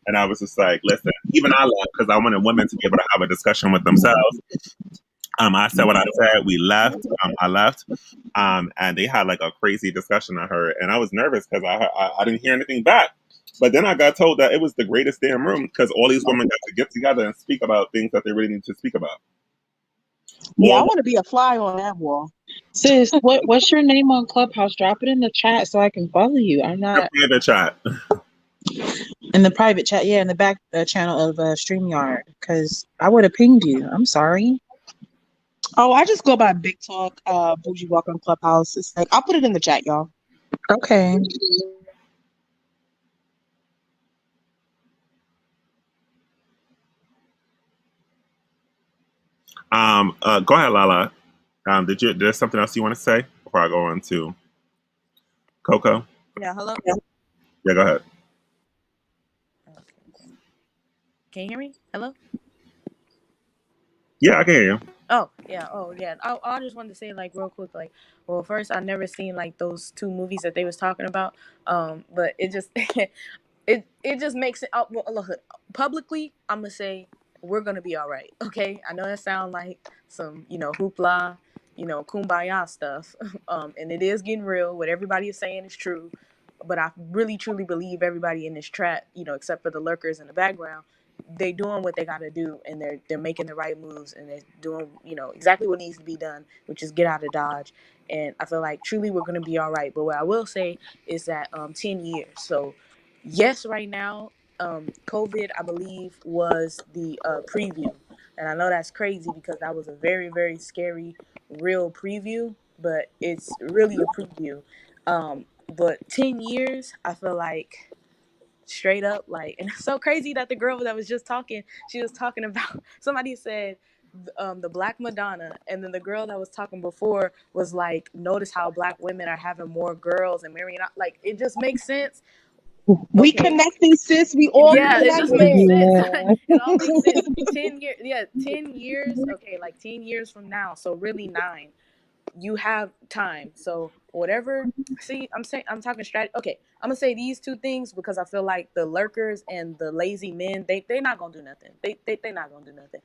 And I was just like, listen, even I left because I wanted women to be able to have a discussion with themselves. I said what I said. We left. I left. And they had like a crazy discussion, I heard. And I was nervous because I didn't hear anything back. But then I got told that it was the greatest damn room because all these women got to get together and speak about things that they really need to speak about. Yeah, I All want to be a fly on that wall. Sis, what's your name on Clubhouse? Drop it in the chat so I can follow you. I'm not in the chat. in the private chat. Yeah, in the back channel of StreamYard, because I would have pinged you. I'm sorry. Oh, I just go by Big Talk, Bougie Welcome Clubhouse. It's like I'll put it in the chat, y'all. Okay. Go ahead, Lala. There's something else you want to say before I go on to Coco? Yeah. Hello. Yeah, go ahead. Okay. Can you hear me? Hello. Yeah, I can hear you. Oh yeah. Oh yeah. I just wanted to say like real quick like, well, first I never seen like those two movies that they was talking about. But it just it just makes it well, look, publicly I'm gonna say we're gonna be all right. Okay, I know that sound like some hoopla, kumbaya stuff. And it is getting real. What everybody is saying is true, but I really truly believe everybody in this trap, except for the lurkers in the background, they doing what they got to do, and they're making the right moves, and they're doing exactly what needs to be done, which is get out of Dodge. And I feel like truly we're gonna be all right. But what I will say is that 10 years. So yes, right now, COVID, I believe, was the preview. And I know that's crazy because that was a very, very scary, real preview, but it's really a preview. But 10 years, I feel like straight up, like, and it's so crazy that the girl that was just talking, she was talking about, somebody said, the Black Madonna, and then the girl that was talking before was like, notice how Black women are having more girls and marrying out. Like, it just makes sense. We Okay. connecting, sis. We all Yeah, it just makes connected. sense. Yeah. It all makes sense. 10 years, yeah, 10 years. Okay, like 10 years from now. So really 9. You have time. So whatever. See, I'm talking strategy. Okay, I'm gonna say these two things because I feel like the lurkers and the lazy men, they not gonna do nothing. They not gonna do nothing.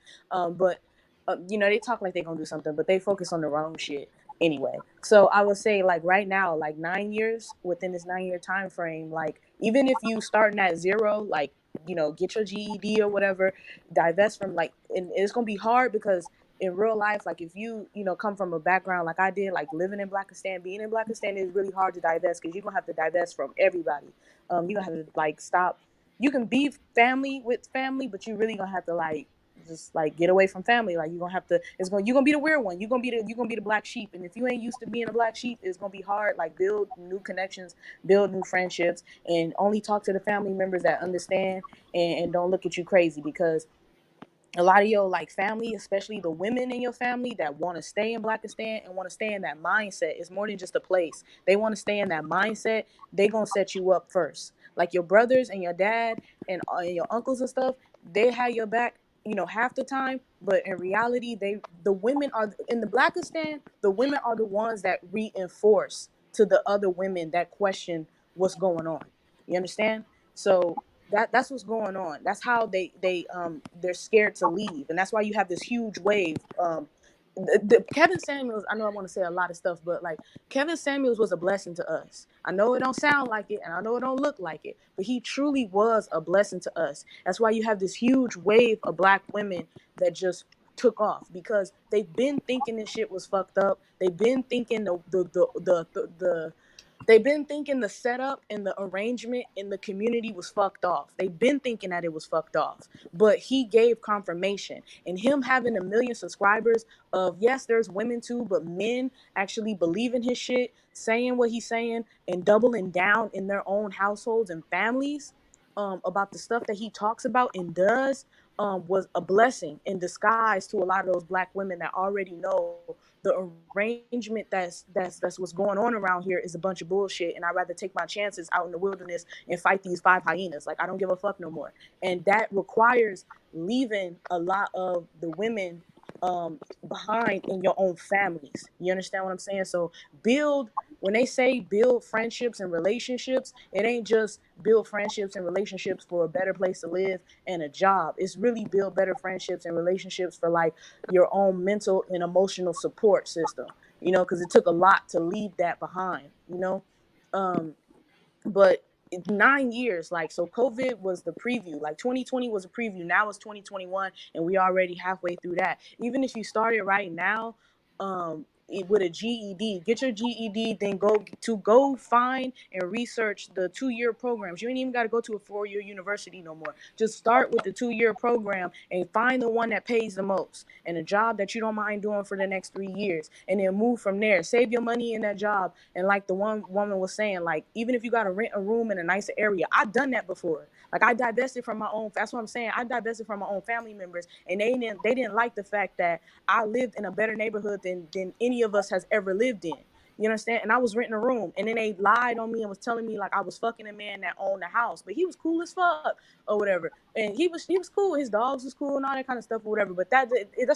But they talk like they gonna do something, but they focus on the wrong shit anyway. So I would say like right now, like 9 years within this 9 year time frame, like even if you starting at zero, like get your GED or whatever, divest from like, and it's gonna be hard because in real life, like if you come from a background like I did, like living in Blackistan, being in Blackistan is really hard to divest because you're gonna have to divest from everybody. You're gonna have to like stop. You can be family with family, but you really gonna have to like just like get away from family. Like you're gonna be the weird one. You're gonna be the black sheep. And if you ain't used to being a black sheep, it's gonna be hard. Like build new connections, build new friendships, and only talk to the family members that understand and don't look at you crazy because a lot of your like family, especially the women in your family that want to stay in Blackistan and want to stay in that mindset, is more than just a place. They want to stay in that mindset. They gonna set you up first. Like your brothers and your dad and your uncles and stuff, they have your back, half the time. But in reality, the women are in the Blackistan. The women are the ones that reinforce to the other women that question what's going on. You understand? So that's what's going on. That's how they're scared to leave, and that's why you have this huge wave. Kevin Samuels. I know I want to say a lot of stuff, but like Kevin Samuels was a blessing to us. I know it don't sound like it, and I know it don't look like it, but he truly was a blessing to us. That's why you have this huge wave of black women that just took off because they've been thinking this shit was fucked up. They've been thinking the They've been thinking the setup and the arrangement in the community was fucked off. They've been thinking that it was fucked off. But he gave confirmation. And him having 1 million subscribers of, yes, there's women too, but men actually believing his shit, saying what he's saying, and doubling down in their own households and families about the stuff that he talks about and does was a blessing in disguise to a lot of those black women that already know the arrangement that's what's going on around here is a bunch of bullshit, and I'd rather take my chances out in the wilderness and fight these 5 hyenas. Like, I don't give a fuck no more. And that requires leaving a lot of the women behind in your own families. You understand what I'm saying? So build, when they say build friendships and relationships, it ain't just build friendships and relationships for a better place to live and a job. It's really build better friendships and relationships for like your own mental and emotional support system, because it took a lot to leave that behind. um but 9 years, like, so COVID was the preview, like 2020 was a preview, now it's 2021 and we already halfway through that. Even if you started right now, with a GED, get your GED, then go find and research the 2-year programs. You ain't even got to go to a 4-year university no more. Just start with the 2-year program and find the one that pays the most and a job that you don't mind doing for the next 3 years, and then move from there. Save your money in that job. And like the one woman was saying, like, even if you got to rent a room in a nicer area, I've done that before. Like, I divested from my own, that's what I'm saying, I divested from my own family members, and they didn't like the fact that I lived in a better neighborhood than any of us has ever lived in. You understand? And I was renting a room, and then they lied on me and was telling me like I was fucking a man that owned the house, but he was cool as fuck or whatever. And he was cool. His dogs was cool and all that kind of stuff or whatever. But that's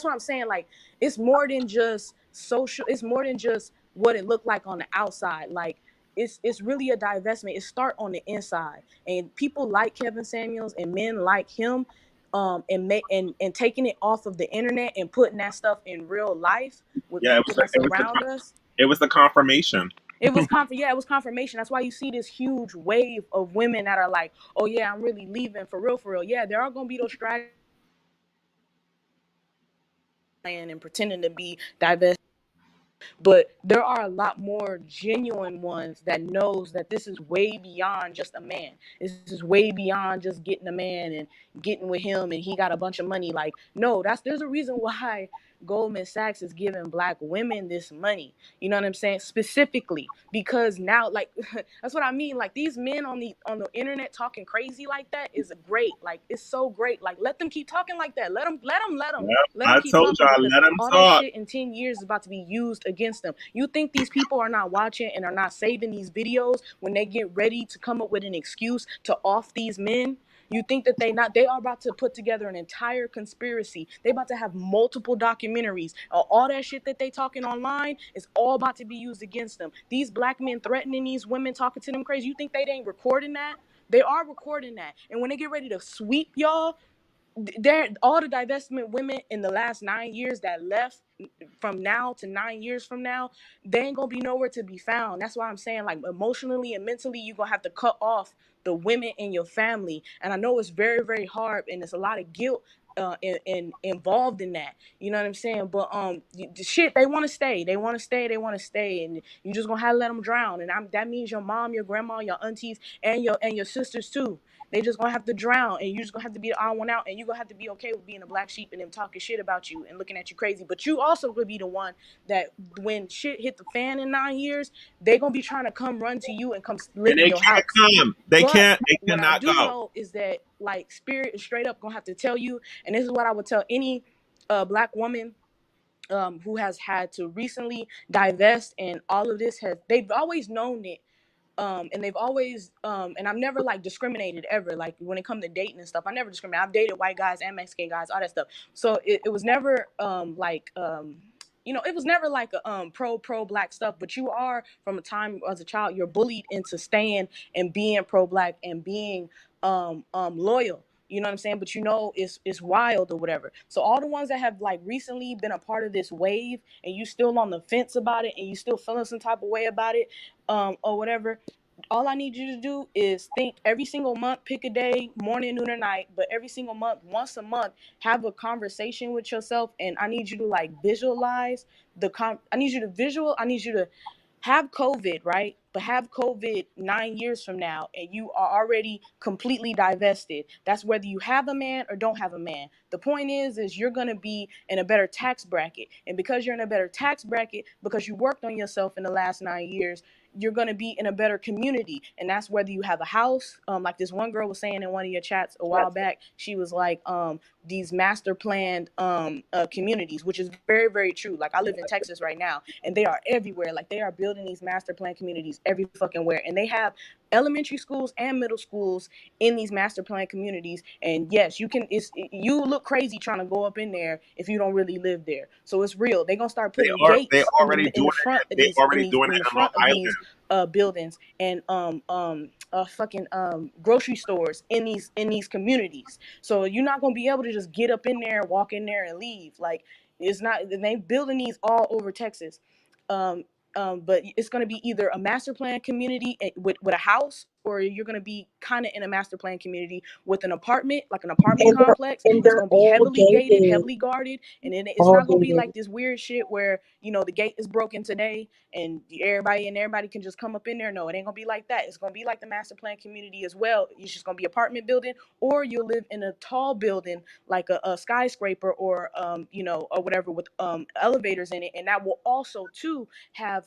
what I'm saying. Like, it's more than just social. It's more than just what it looked like on the outside. Like, it's really a divestment. It start on the inside, and people like Kevin Samuels and men like him, and taking it off of the internet and putting that stuff in real life with Yeah, people that's around us. it was the confirmation. Yeah, it was confirmation. That's why you see this huge wave of women that are like, oh yeah, I'm really leaving for real, for real. Yeah, there are gonna be those strategies and pretending to be divested. But there are a lot more genuine ones that knows that this is way beyond just a man. This is way beyond just getting a man and getting with him and he got a bunch of money. Like, no, there's a reason why Goldman Sachs is giving black women this money. You know what I'm saying? Specifically because now, like, that's what I mean. Like, these men on the internet talking crazy like that is great. Like, it's so great. Like, let them keep talking like that. Yeah, Let them I keep told talking, y'all, because let them all that talk. shit in 10 years is about to be used against them. You think these people are not watching and are not saving these videos when they get ready to come up with an excuse to off these men? You think that they are about to put together an entire conspiracy. They about to have multiple documentaries. All that shit that they talking online is all about to be used against them. These black men threatening these women, talking to them crazy. You think they ain't recording that? They are recording that. And when they get ready to sweep y'all, they're all the divestment women in the last 9 years that left from now to 9 years from now, they ain't gonna be nowhere to be found. That's why I'm saying, like, emotionally and mentally, you're gonna have to cut off the women in your family. And I know it's very, very hard, and there's a lot of guilt involved in that. You know what I'm saying? But the shit, they want to stay. They want to stay. They want to stay, and you just gonna have to let them drown. And that means your mom, your grandma, your aunties, and your sisters too. They just gonna have to drown, and you just gonna have to be the odd one out, and you gonna have to be okay with being a black sheep and them talking shit about you and looking at you crazy. But you also gonna be the one that when shit hit the fan in 9 years, they gonna be trying to come run to you and come And live in they your can't house. come. They But can't. They what I cannot do go. know is that, like, Spirit is straight up gonna have to tell you, and this is what I would tell any black woman who has had to recently divest, and all of this has, they've always known it, and they've always and I've never like discriminated ever, like when it comes to dating and stuff. I never discriminate. I've dated white guys and Mexican guys, all that stuff. So it was never it was never like a pro black stuff. But you are, from a time as a child, you're bullied into staying and being pro black and being loyal. You know what I'm saying? But it's wild or whatever. So all the ones that have like recently been a part of this wave, and you still on the fence about it, and you still feeling some type of way about it, or whatever, all I need you to do is think every single month, pick a day, morning, noon, or night, but every single month, once a month, have a conversation with yourself, and I need you to like visualize I need you to have COVID, right? but have COVID 9 years from now and you are already completely divested. That's whether you have a man or don't have a man. The point is you're going to be in a better tax bracket. And because you're in a better tax bracket, because you worked on yourself in the last 9 years, you're going to be in a better community. And that's whether you have a house, like this one girl was saying in one of your chats a while back. She was like, these master planned communities, which is very, very true. Like I live in Texas right now, and they are everywhere. Like they are building these master plan communities every fucking where, and they have elementary schools and middle schools in these master plan communities. And yes, you look crazy trying to go up in there if you don't really live there. So it's real. They're gonna start putting They gates already in doing the front it. of They these already doing in it the in Long front of Island. these buildings, and fucking grocery stores in these communities. So you're not gonna be able to just get up in there, walk in there, and leave. Like it's not. They building these all over Texas. Um, but it's going to be either a master plan community with a house, or you're going to be kind of in a master plan community with an apartment, like an apartment And they're complex. and It's they're going to be all heavily gated, gated, heavily guarded, and then it's all not going to be gated. like this weird shit where the gate is broken today and everybody can just come up in there. No, it ain't going to be like that. It's going to be like the master plan community as well. It's just going to be apartment building, or you'll live in a tall building like a skyscraper, or or whatever, with elevators in it, and that will also too have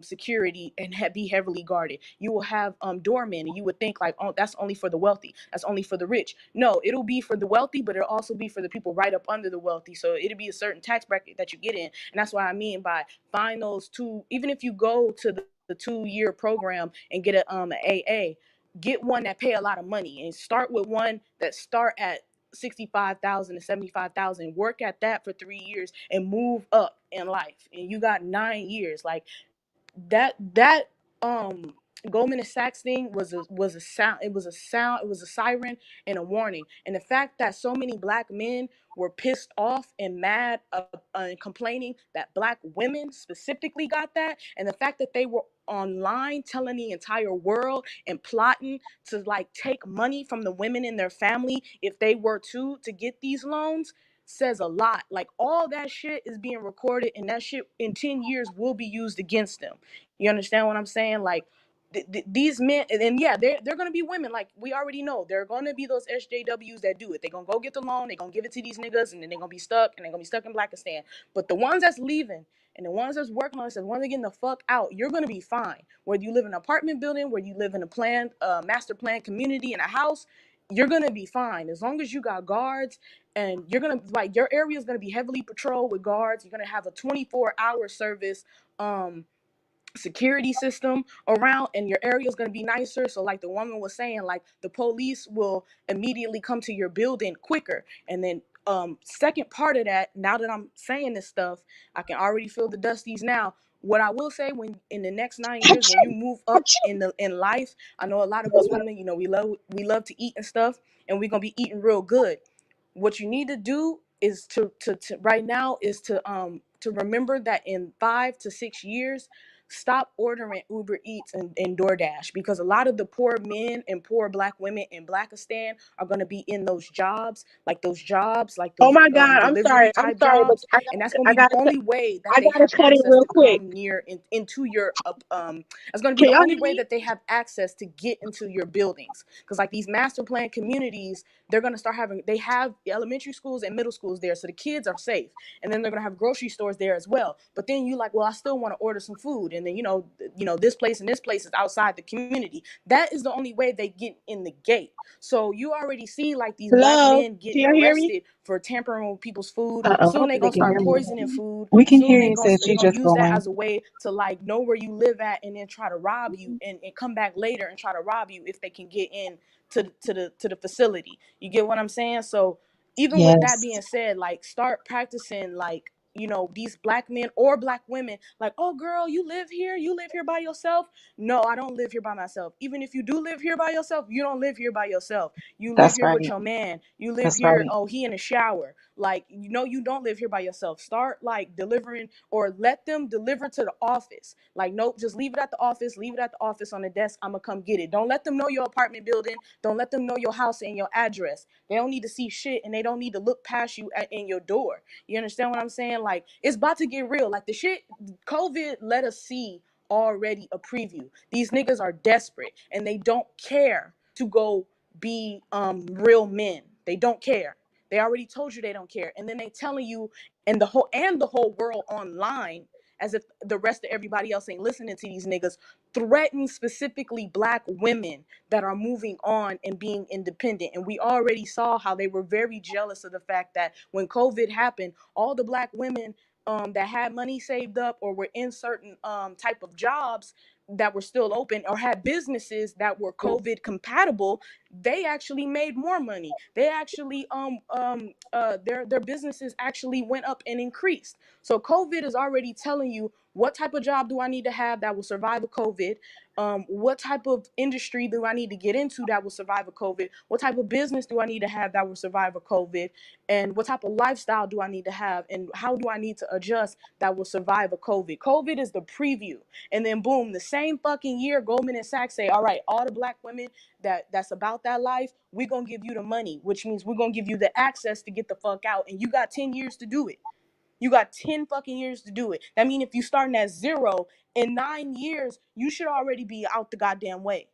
security and be heavily guarded. You will have doormen, and you would think like, oh, that's only for the wealthy, that's only for the rich. No, it'll be for the wealthy, but it'll also be for the people right up under the wealthy. So it'll be a certain tax bracket that you get in, and that's what I mean by find those two. Even if you go to the 2-year program and get a AA, get one that pay a lot of money, and start with one that start at 65,000 to 75,000. Work at that for 3 years and move up in life. And you got 9 years. Like that Goldman and Sachs thing was a sound. It was a sound. It was a siren and a warning. And the fact that so many black men were pissed off and mad and complaining that black women specifically got that, and the fact that they were online telling the entire world and plotting to like take money from the women in their family if they were to get these loans, says a lot. Like all that shit is being recorded, and that shit in 10 years will be used against them. You understand what I'm saying? Like these men, and yeah, they're gonna be women. Like we already know, there are gonna be those SJWs that do it. They're gonna go get the loan, they're gonna give it to these niggas, and then they're gonna be stuck, and they're gonna be stuck in Blackistan. But the ones that's leaving and the ones that's working on this, and the ones that getting the fuck out, you're gonna be fine. Whether you live in an apartment building, where you live in a planned, master plan community in a house, you're gonna be fine as long as you got guards, and you're gonna like your area is gonna be heavily patrolled with guards. You're gonna have a 24-hour service security system around, and your area is going to be nicer. So like the woman was saying, like the police will immediately come to your building quicker. And then second part of that, now that I'm saying this stuff, I can already feel the dusties now. What I will say, when in the next 9 years, when you move up in life, I know a lot of us women, we love to eat and stuff, and we're gonna be eating real good. What you need to do is to right now is to remember that in 5 to 6 years, stop ordering Uber Eats and DoorDash, because a lot of the poor men and poor black women in Blackistan are going to be in those jobs, like Oh those my God, delivery I'm type sorry, but jobs, and that's going to I be the gotta cut only way that I they gotta have cut it access real to quick. come into your that's going to be Can the y'all only hear way me? that they have access to get into your buildings. Because like these master plan communities, they're going to start having, they have elementary schools and middle schools there, so the kids are safe. And then they're going to have grocery stores there as well. But then you like, well, I still want to order some food, and then this place and this place is outside the community. That is the only way they get in the gate. So you already see like these black Hello? men Can getting y'all hear me? arrested for tampering with people's food. Soon Hopefully they're they gonna can start hear me. poisoning food. We can Soon hear they're you, gonna sis. they're You gonna just use that going. as a way to like know where you live at, and then try to rob you, and come back later and try to rob you if they can get in to the facility. You get what I'm saying? So even with that Yes, being said, like start practicing, like these black men or black women, like, oh girl, you live here by yourself. No, I don't live here by myself. Even if you do live here by yourself, you don't live here by yourself. You live that's here right. with your man. You live That's here, right. oh, he in the shower. Like, you don't live here by yourself. Start like delivering, or let them deliver to the office. Like, nope, just leave it at the office. Leave it at the office on the desk. I'm gonna come get it. Don't let them know your apartment building. Don't let them know your house and your address. They don't need to see shit, and they don't need to look past you in your door. You understand what I'm saying? Like, it's about to get real. Like the shit, COVID let us see already a preview. These niggas are desperate and they don't care to go be real men. They don't care. They already told you they don't care. And then they telling you and the whole world online, as if the rest of everybody else ain't listening to these niggas, threaten specifically black women that are moving on and being independent. And we already saw how they were very jealous of the fact that when COVID happened, all the black women that had money saved up or were in certain type of jobs that were still open or had businesses that were COVID compatible, they actually made more money. They actually their businesses actually went up and increased. So COVID is already telling you what type of job do I need to have that will survive a COVID? What type of industry do I need to get into that will survive a COVID? What type of business do I need to have that will survive a COVID? And what type of lifestyle do I need to have? And how do I need to adjust that will survive a COVID? COVID is the preview. And then boom, the same fucking year, Goldman and Sachs say, all right, all the black women that's about that life, we're going to give you the money, which means we're going to give you the access to get the fuck out. And you got 10 years to do it. You got 10 fucking years to do it. That means if you starting at 0, in 9 years, you should already be out the goddamn way.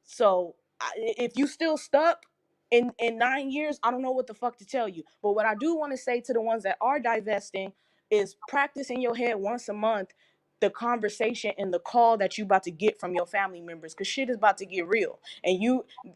So if you still stuck in 9 years, I don't know what the fuck to tell you. But what I do want to say to the ones that are divesting is practice in your head once a month the conversation and the call that you about to get from your family members, because shit is about to get real. And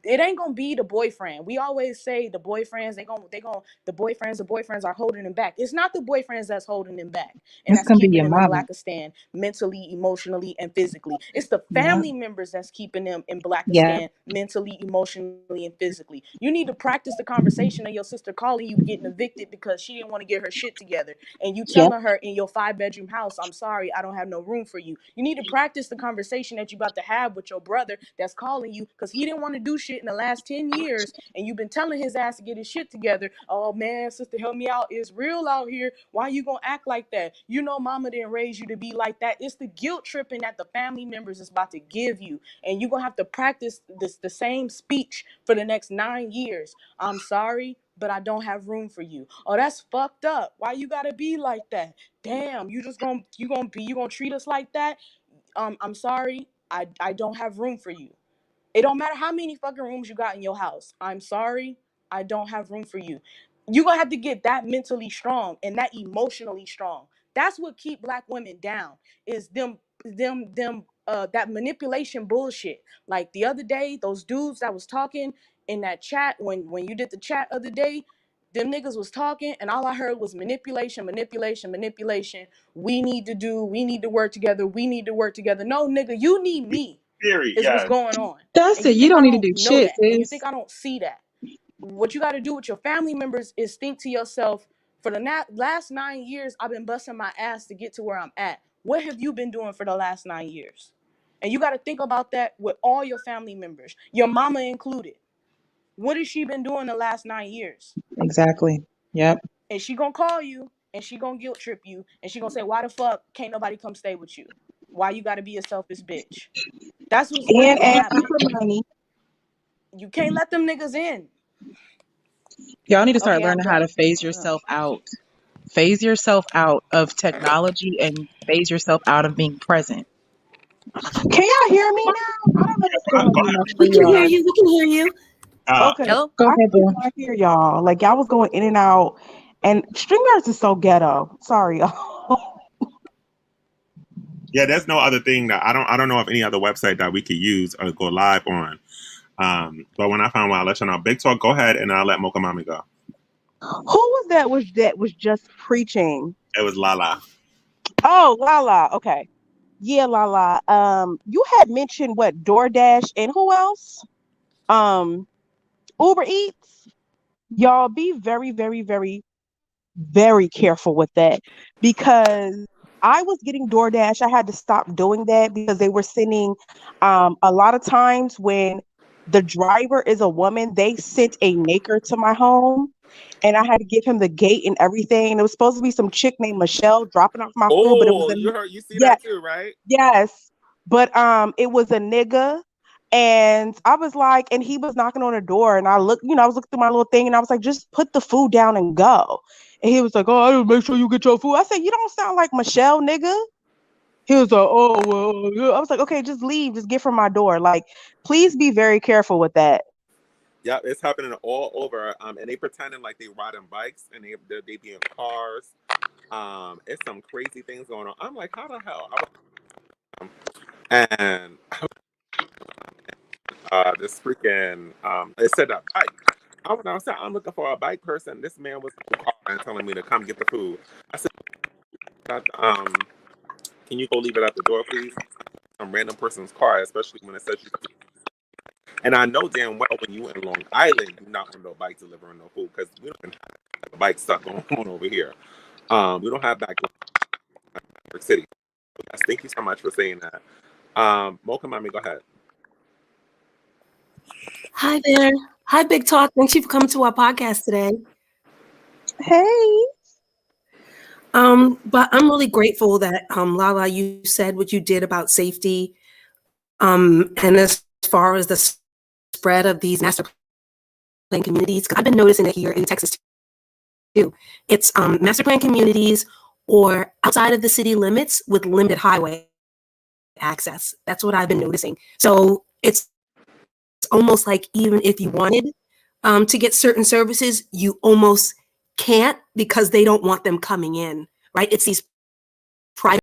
it ain't gonna be the boyfriend. We always say the boyfriends, the boyfriends are holding them back. It's not the boyfriends that's holding them back and It's that's gonna be keeping your them in mama. Blackistan mentally, emotionally, and physically. It's the Yeah. family members that's keeping them in Yeah. Blackistan mentally, emotionally, and physically. You need to practice the conversation of your sister calling you getting evicted because she didn't want to get her shit together, and you Yep. telling her in your 5-bedroom house, I'm sorry, I don't have no room for you. You need to practice the conversation that you about to have with your brother that's calling you because he didn't want to do shit in the last 10 years, and you've been telling his ass to get his shit together. Oh man, sister, help me out. It's real out here. Why you gonna act like that? You know mama didn't raise you to be like that. It's the guilt tripping that the family members is about to give you, and you're gonna have to practice the same speech for the next 9 years. I'm sorry, but I don't have room for you. Oh, that's fucked up. Why you gotta be like that? Damn, you gonna treat us like that? I'm sorry, I don't have room for you. It don't matter how many fucking rooms you got in your house. I'm sorry, I don't have room for you. You're gonna have to get that mentally strong and that emotionally strong. That's what keep black women down, is that manipulation bullshit. Like the other day, those dudes that was talking in that chat when you did the chat other day, them niggas was talking and all I heard was manipulation, manipulation, manipulation. We need to work together. We need to work together. No, nigga, you need me Theory, is what's yes. going on. That's And you it. You think don't I need to don't do know shit, that. And you think sis. I don't see that. What you got to do with your family members is think to yourself, for the last 9 years, I've been busting my ass to get to where I'm at. What have you been doing for the last 9 years? And you got to think about that with all your family members, your mama included. What has she been doing the last 9 years? Exactly. Yep. And she gonna call you and she gonna guilt trip you and she gonna say, why the fuck can't nobody come stay with you? Why you gotta be a selfish bitch? That's what's really And gonna ask you happen. for money. You can't let them niggas in. Y'all need to start Okay, I'm learning how to done. phase yourself out. Phase yourself out of technology and phase yourself out of being present. Can y'all hear me now? I don't know what's Go going ahead. on We for can We hear can you. hear y'all. you. We can hear you. Okay, Hello? Go I ahead, could boo. not hear y'all. Like y'all was going in and out, and StreamYards is so ghetto. Sorry, y'all. Yeah, there's no other thing that I don't know of any other website that we could use or go live on. But when I find one, I'll let you know. Big Talk, go ahead and I'll let Mocha Mommy go. Who was that was just preaching? It was Lala. Oh, Lala. Okay, yeah, Lala. You had mentioned what, DoorDash and who else? Um, Uber Eats. Y'all be very, very, very, very careful with that, because I was getting DoorDash. I had to stop doing that because they were sending, a lot of times when the driver is a woman, they sent a maker to my home and I had to give him the gate and everything. And it was supposed to be some chick named Michelle dropping off my food, but it was Oh, a, you see yeah, that too, right? yes, but it was a nigga, and I was like, and he was knocking on the door, and I looked, I was looking through my little thing, and I was like, just put the food down and go. And he was like, oh, I didn't make sure you get your food. I said, you don't sound like Michelle, nigga. He was like, oh, well, yeah. I was like, okay, just leave. Just get from my door. Like, please be very careful with that. Yeah, it's happening all over. And they pretending like they riding bikes and they be in cars. It's some crazy things going on. I'm like, how the hell? And this freaking it said a bike. I went outside. I'm looking for a bike person. This man was in the car and telling me to come get the food. I said, can you go leave it at the door, please? Some random person's car, especially when it says you. And I know damn well when you in Long Island, you're not on no bike delivering no food because we don't have a bike stuff going on over here. We don't have that in New York City. Yes, thank you so much for saying that. Mocha Mommy, go ahead. Hi there. Hi, Big Talk. Thank you for coming to our podcast today. Hey. But I'm really grateful that Lala, you said what you did about safety. And as far as the spread of these master plan communities, 'cause I've been noticing it here in Texas too. It's master plan communities or outside of the city limits with limited highway access. That's what I've been noticing. So it's almost like even if you wanted to get certain services, you almost can't because they don't want them coming in, right? It's these private